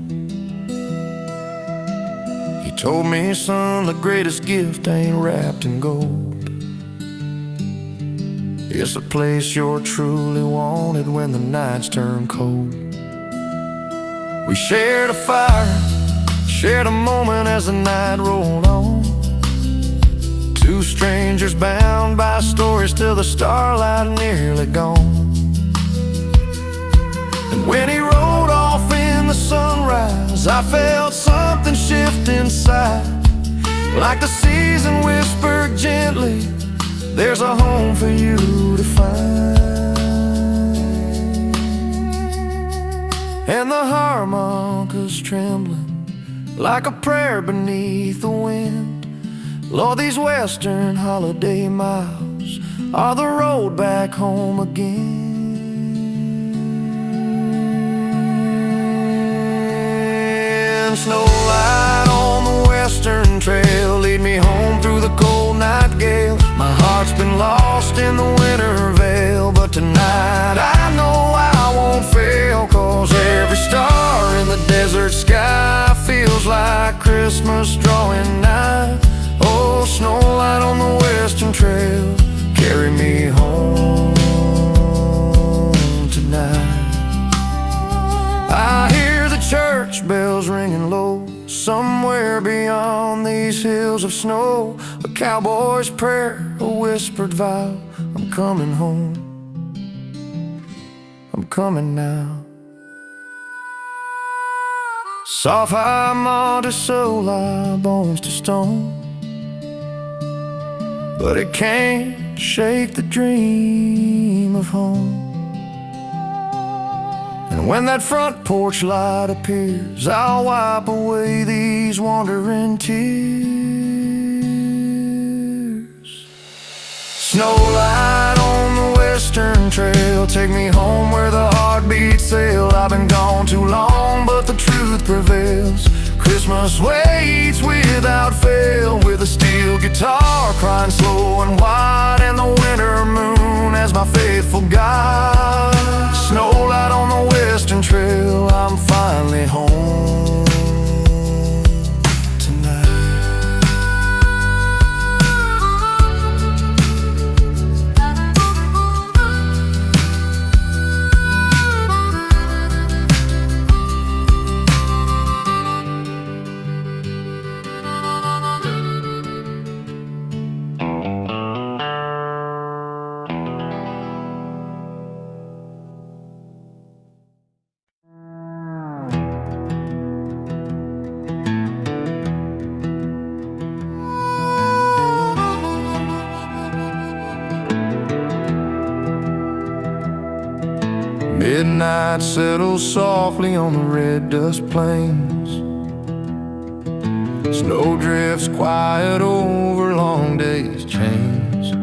He told me, son, the greatest gift ain't wrapped in gold. It's a place you're truly wanted when the nights turn cold. We shared a fire, shared a moment as the night rolled on. Two strangers bound by stories till the starlight nearly gone. And when he rode off in the sunrise, I felt something shift inside, like the season whispered gently, there's a home for you to find. And the harmonicas trembling like a prayer beneath the wind. Lord, these western holiday miles are the road back home again. Snow light on the western trail, lead me home through the cold night gale. My heart's been lost in the winter veil, but tonight I know I won't fail, 'cause every star in the desert sky feels like Christmas drawing nigh. Oh, snow light on the western trail, carry me home tonight. I hear the church bells ringing low, somewhere beyond these hills of snow. A cowboy's prayer, a whispered vow, I'm coming home, I'm coming now. Soft high Monticello, bones to stone, but it can't shake the dream of home. And when that front porch light appears, I'll wipe away these wandering tears. Snow light on the western trail, take me home where the heartbeats sail. I've been gone too long, but the truth prevails. Christmas waits without fail, with a steel guitar crying slow and wide, and the winter moon as my faithful guide. Snow light on the western trail, I'm finally home tonight. Midnight settles softly on the red dust plains. Snow drifts quiet over long days' chains.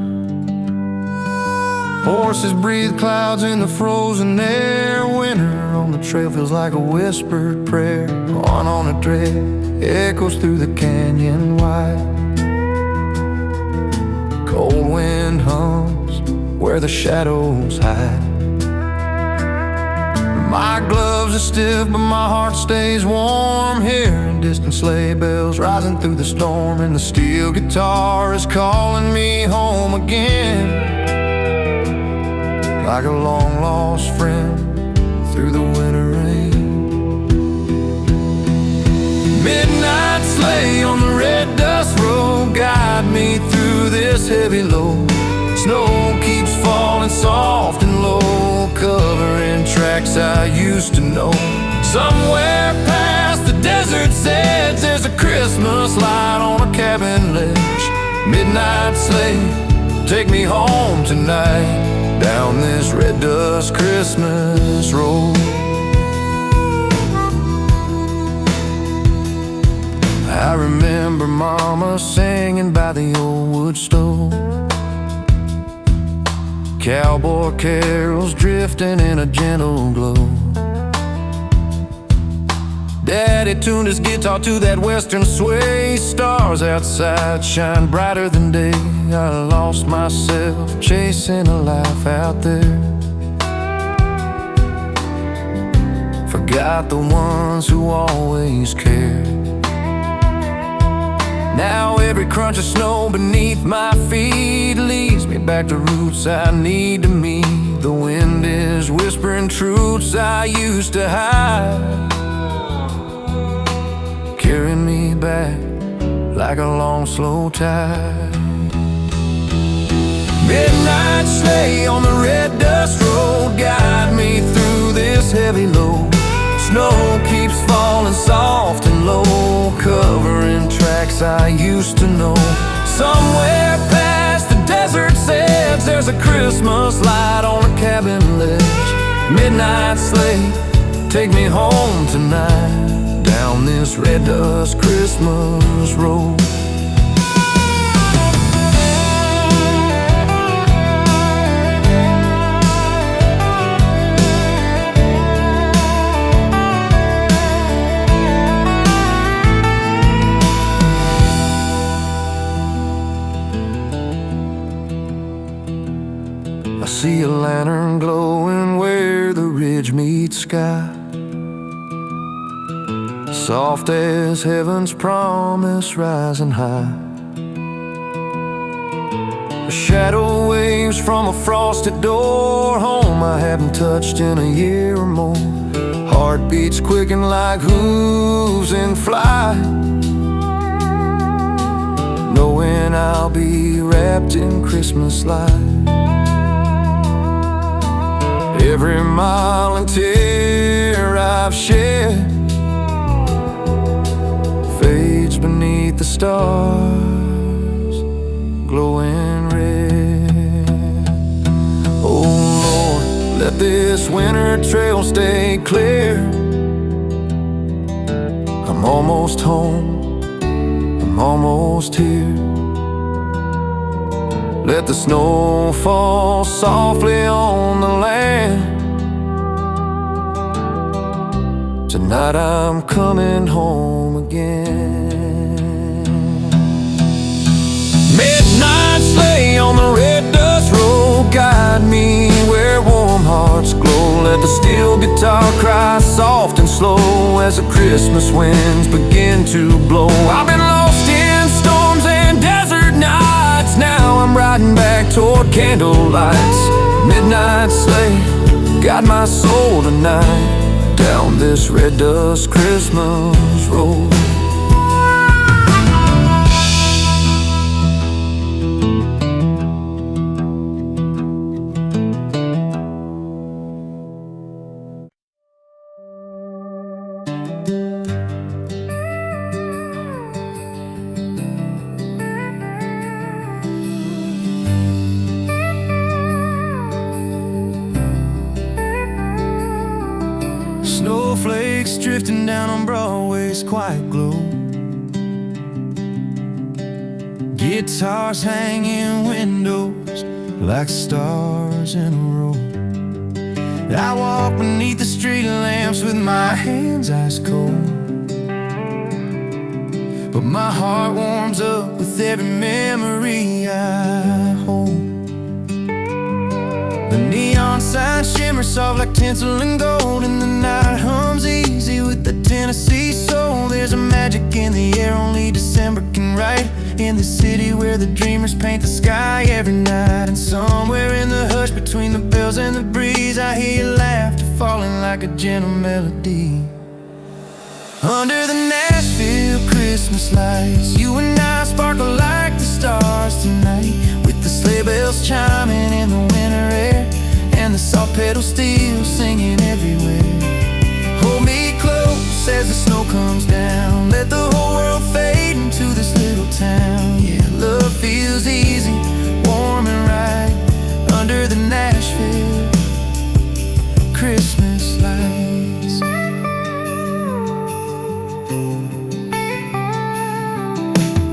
Horses breathe clouds in the frozen air. Winter on the trail feels like a whispered prayer. On a dread echoes through the canyon wide. Cold wind hums where the shadows hide. My gloves are stiff, but my heart stays warm. Hearing distant sleigh bells rising through the storm, and the steel guitar is calling me home again, like a long-lost friend through the winter. guide me through this heavy load. Snow keeps falling soft and low, covering tracks I used to know. Somewhere past the desert's edge, there's a Christmas light on a cabin ledge. Midnight sleigh, take me home tonight, down this red dust Christmas road. I remember Mama singing by the old wood stove, cowboy carols drifting in a gentle glow. Daddy tuned his guitar to that western sway. Stars outside shine brighter than day. I lost myself chasing a life out there. Forgot the ones who always cared. Now every crunch of snow beneath my feet leads me back to roots I need to meet. The wind is whispering truths I used to hide, carrying me back like a long, slow tide. Midnight sleigh on the red dust road, guide me through this heavy load. Snow keeps falling soft and low, covering tracks I used to know. Somewhere past the desert's edge, there's a Christmas light on a cabin ledge. Midnight sleigh, take me home tonight, down this red dust Christmas road. I see a lantern glowing where the ridge meets sky, soft as heaven's promise rising high. A shadow waves from a frosted door, home I haven't touched in a year or more. Heartbeats quicken like hooves in flight, knowing I'll be wrapped in Christmas light. Every mile and tear I've shed fades beneath the stars, glowing red. Oh Lord, let this winter trail stay clear. I'm almost home, I'm almost here. Let the snow fall softly on the land. Tonight I'm coming home again. Midnight sleigh on the red dust road, guide me where warm hearts glow. Let the steel guitar cry soft and slow as the Christmas winds begin to blow. I've been lost in storms and desert nights, now I'm riding back toward candle lights. Midnight sleigh, guide my soul tonight, down this red dust Christmas road. Snowflakes drifting down on Broadway's quiet glow, guitars hanging windows like stars in a row. I walk beneath the street lamps with my hands ice cold, but my heart warms up with every memory I hold. The neon signs shimmer soft like tinsel and gold, and the night hums easy with the Tennessee soul. There's a magic in the air only December can write, in the city where the dreamers paint the sky every night. And somewhere in the hush between the bells and the breeze, I hear your laughter falling like a gentle melody. Under the Nashville Christmas lights, you and I sparkle like the stars tonight, with the sleigh bells chiming in the winter air and the soft pedal steel singing everywhere. Hold me close as the snow comes down, let the whole world fade into this little town. Yeah, love feels easy, warm and right, under the Nashville Christmas lights.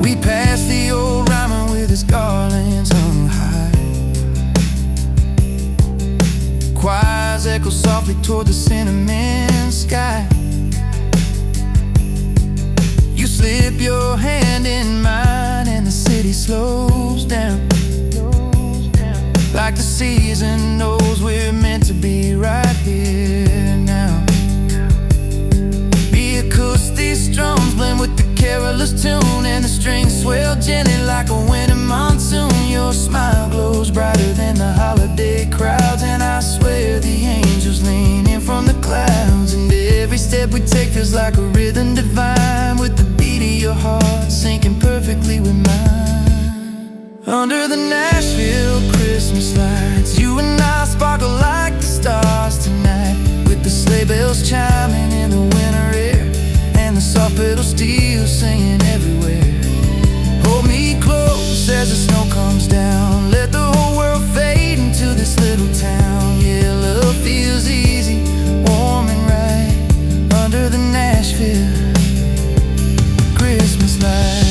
We passed the old rhymer with his garlands hung high. Choirs echo softly toward the cinnamon sky. You slip your hand in mine and the city slows down, like the season knows we're meant to be right here now. The acoustic strums blend with the carolers tune, and the strings swell gently like a winter monsoon. Your smile glows brighter than the holiday crowds, and I swear the angels lean in from the clouds. And every step we take feels like a rhythm divine, with the beat of your heart syncing perfectly with mine. Under the Nashville Christmas lights, you and I sparkle like the stars tonight, with the sleigh bells chiming in the winter air and the soft pedal steel singing everywhere. Hold me close as the snow comes down, let the whole world fade into this little town. Yeah, love feels easy, warm and right, under the Nashville Christmas lights.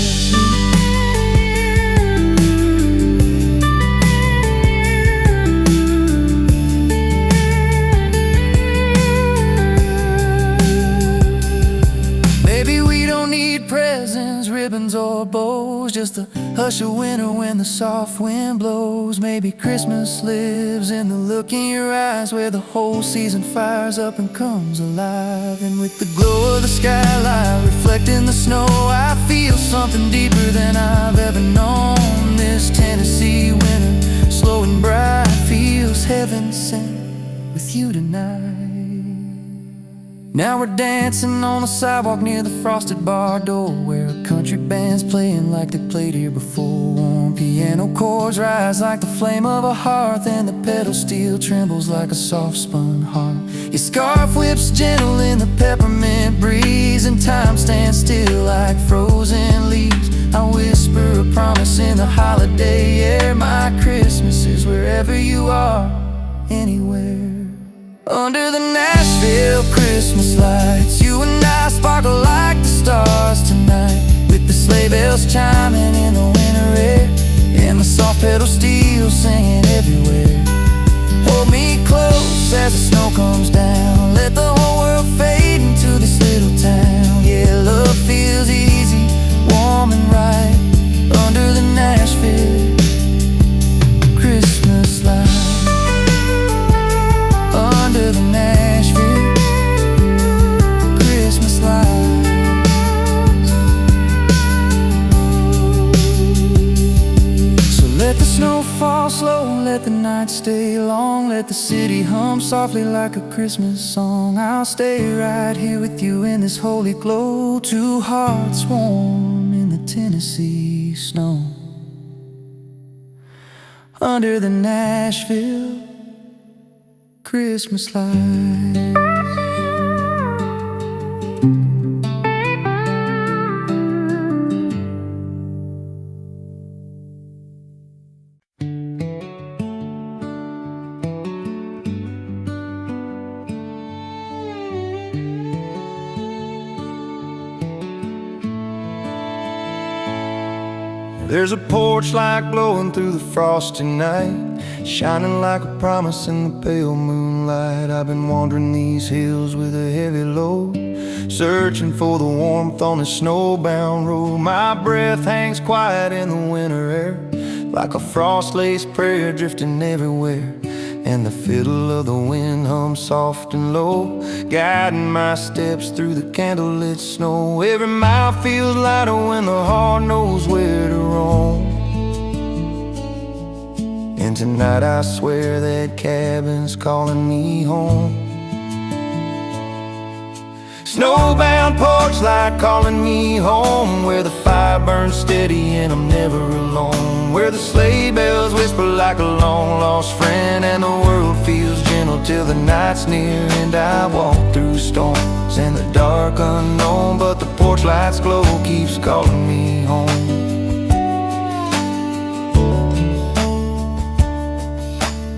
Presents, ribbons or bows, just the hush of winter when the soft wind blows. Maybe Christmas lives in the look in your eyes, where the whole season fires up and comes alive. And with the glow of the skylight reflecting the snow, I feel something deeper than I've ever known. This Tennessee winter, slow and bright, feels heaven sent with you tonight. Now we're dancing on the sidewalk near the frosted bar door, where a country band's playing like they played here before. Warm piano chords rise like the flame of a hearth, and the pedal steel trembles like a soft spun harp. Your scarf whips gentle in the peppermint breeze, and time stands still like frozen leaves. I whisper a promise in the holiday air, my Christmas is wherever you are, anywhere. Under the Nashville Christmas lights, you and I sparkle like the stars tonight, with the sleigh bells chiming in the winter air and the soft pedal steel singing everywhere. Hold me close as the snow comes down, let the whole world fade into this little town. Yeah, love feels easy, warm and right, under the Nashville Christmas lights. Under the Nashville Christmas lights. So let the snow fall slow, let the night stay long, let the city hum softly like a Christmas song. I'll stay right here with you in this holy glow, two hearts warm in the Tennessee snow. Under the Nashville Christmas lights. There's a porch light glowing through the frosty night, shining like a promise in the pale moonlight. I've been wandering these hills with a heavy load, searching for the warmth on this snowbound road. My breath hangs quiet in the winter air, like a frost-laced prayer drifting everywhere. And the fiddle of the wind hums soft and low, guiding my steps through the candlelit snow. Every mile feels lighter when the heart knows where to roam. And tonight I swear that cabin's calling me home. Snowbound porch porch light calling me home, where the fire burns steady and I'm never alone, where the sleigh bells whisper like a long-lost friend, and the world feels gentle till the night's near. And I walk through storms in the dark unknown, but the porch light's glow keeps calling me home.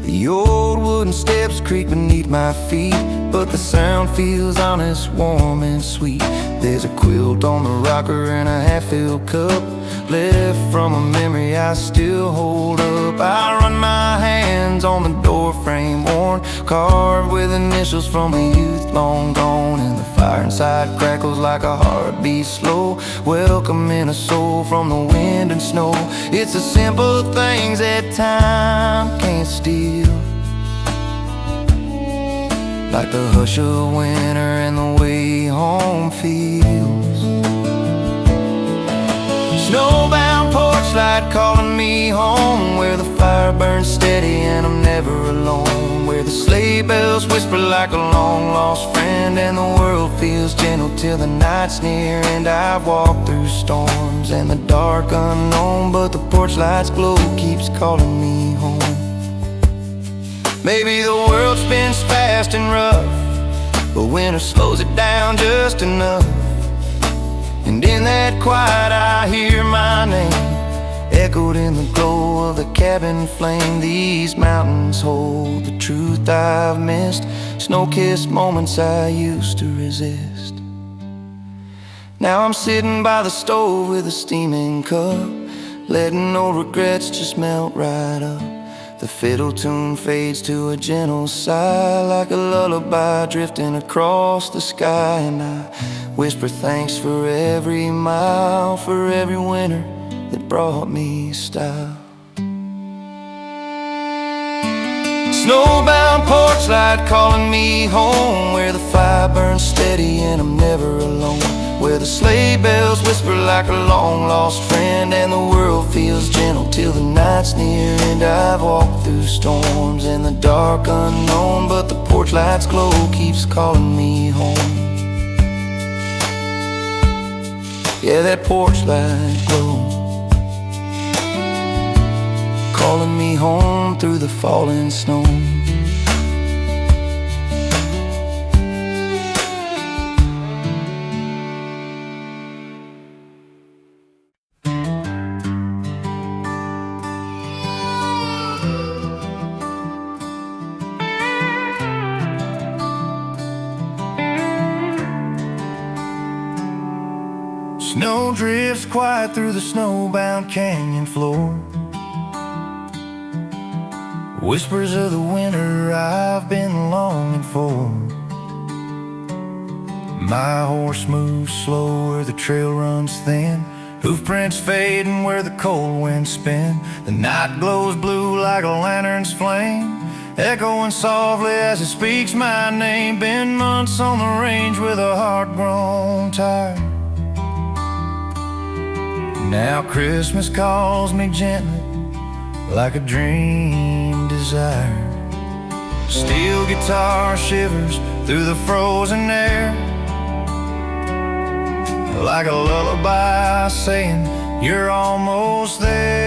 The old wooden steps creak beneath my feet, but the sound feels honest, warm and sweet. There's a quilt on the rocker and a half-filled cup left from a memory I still hold up. I run my hands on the door frame, worn, carved with initials from a youth long gone, and the fire inside crackles like a heartbeat slow, welcoming a soul from the wind and snow. It's the simple things that time can't steal, like the hush of winter and the way home feels. Snowbound porch light calling me home, where the fire burns steady and I'm never alone, where the sleigh bells whisper like a long-lost friend, and the world feels gentle till the night's near. And I've walked through storms and the dark unknown, but the porch light's glow keeps calling me home. Maybe the world spins fast and rough, but winter slows it down just enough. And in that quiet I hear my name echoed in the glow of the cabin flame. These mountains hold the truth I've missed, snow-kissed moments I used to resist. Now I'm sitting by the stove with a steaming cup, letting old regrets just melt right up. The fiddle tune fades to a gentle sigh, like a lullaby drifting across the sky. And I whisper thanks for every mile, for every winter that brought me style. Snowbound porch light calling me home, where the fire burns steady and I'm never alone, where the sleigh bells whisper like a long-lost friend, and the world feels gentle till the night's near. And I've walked through storms in the dark unknown, but the porch light's glow keeps calling me home. Yeah, that porch light glow calling me home through the falling snow. Snow drifts quiet through the snowbound canyon floor, whispers of the winter I've been longing for. My horse moves slow where the trail runs thin, hoof prints fading where the cold winds spin. The night glows blue like a lantern's flame, echoing softly as it speaks my name. Been months on the range with a heart grown tired. Now Christmas calls me gently, like a dream desired. Steel guitar shivers through the frozen air, like a lullaby saying you're almost there.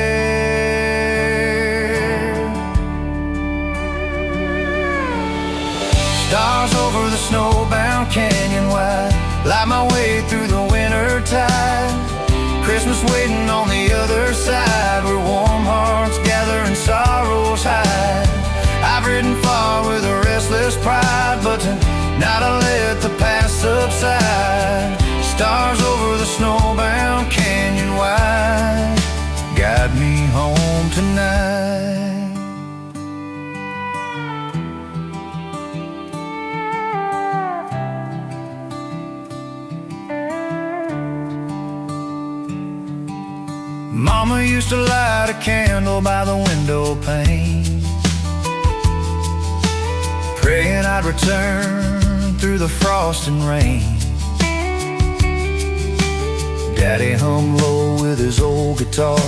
Stars over the snowbound canyon wide light my way through the winter tide. Christmas waiting on the other side, where warm hearts gather and sorrows hide. I've ridden far with a restless pride, but tonight I let the past subside. Stars over the snowbound canyon wide guide me home tonight. Mama used to light a candle by the window pane, praying I'd return through the frost and rain. Daddy hummed low with his old guitar,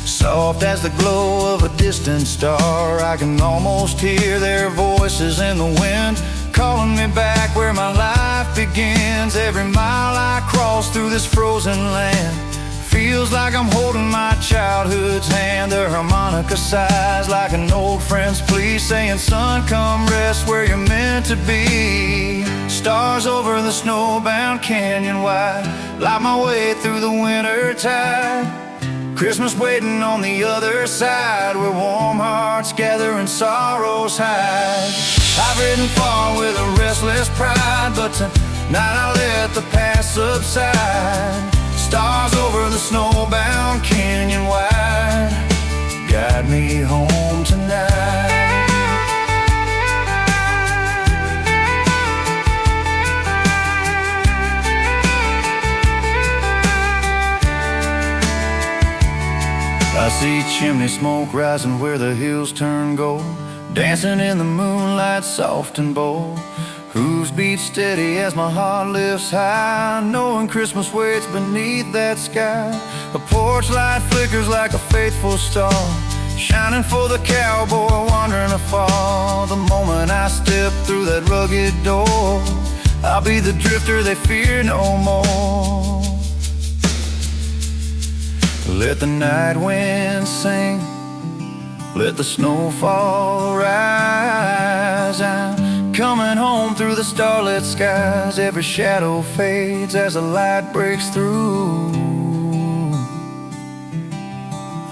soft as the glow of a distant star. I can almost hear their voices in the wind, calling me back where my life begins. every mile I cross through this frozen land. Feels like I'm holding my childhood's hand. The harmonica sighs like an old friend's plea, saying, son, come rest where you're meant to be. Stars over the snowbound canyon wide light my way through the winter tide. Christmas waiting on the other side, where warm hearts gather and sorrows hide. I've ridden far with a restless pride, but tonight I let the past subside. Stars over the snowbound canyon wide guide me home tonight. I see chimney smoke rising where the hills turn gold, dancing in the moonlight soft and bold. Hooves beat steady as my heart lifts high, knowing Christmas waits beneath that sky. A porch light flickers like a faithful star, shining for the cowboy wandering afar. The moment I step through that rugged door, I'll be the drifter they fear no more. Let the night wind sing, let the snowfall rise. I'm coming home through the starlit skies. Every shadow fades as the light breaks through.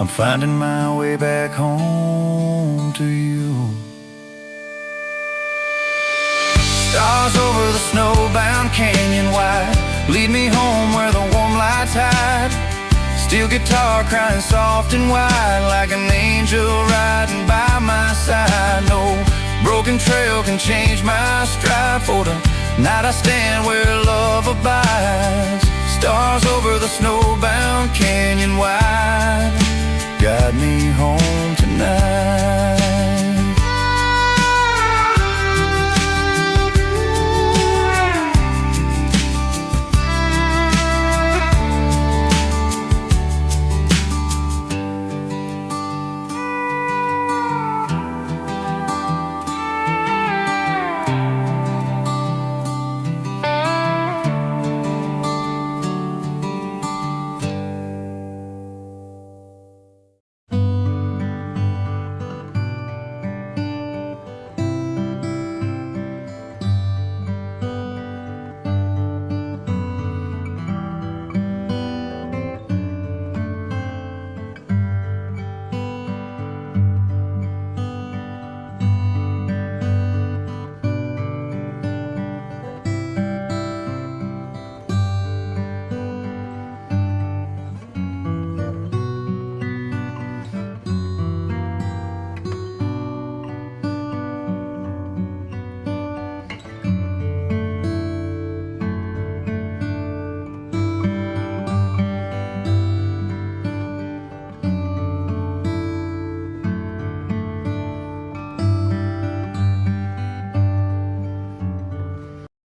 I'm finding my way back home to you. Stars over the snowbound canyon wide lead me home where the warm lights hide. Steel guitar crying soft and wide like an angel riding by my side. No broken trail can change my stride, for tonight I stand where love abides. Stars over the snowbound canyon wide guide me home tonight.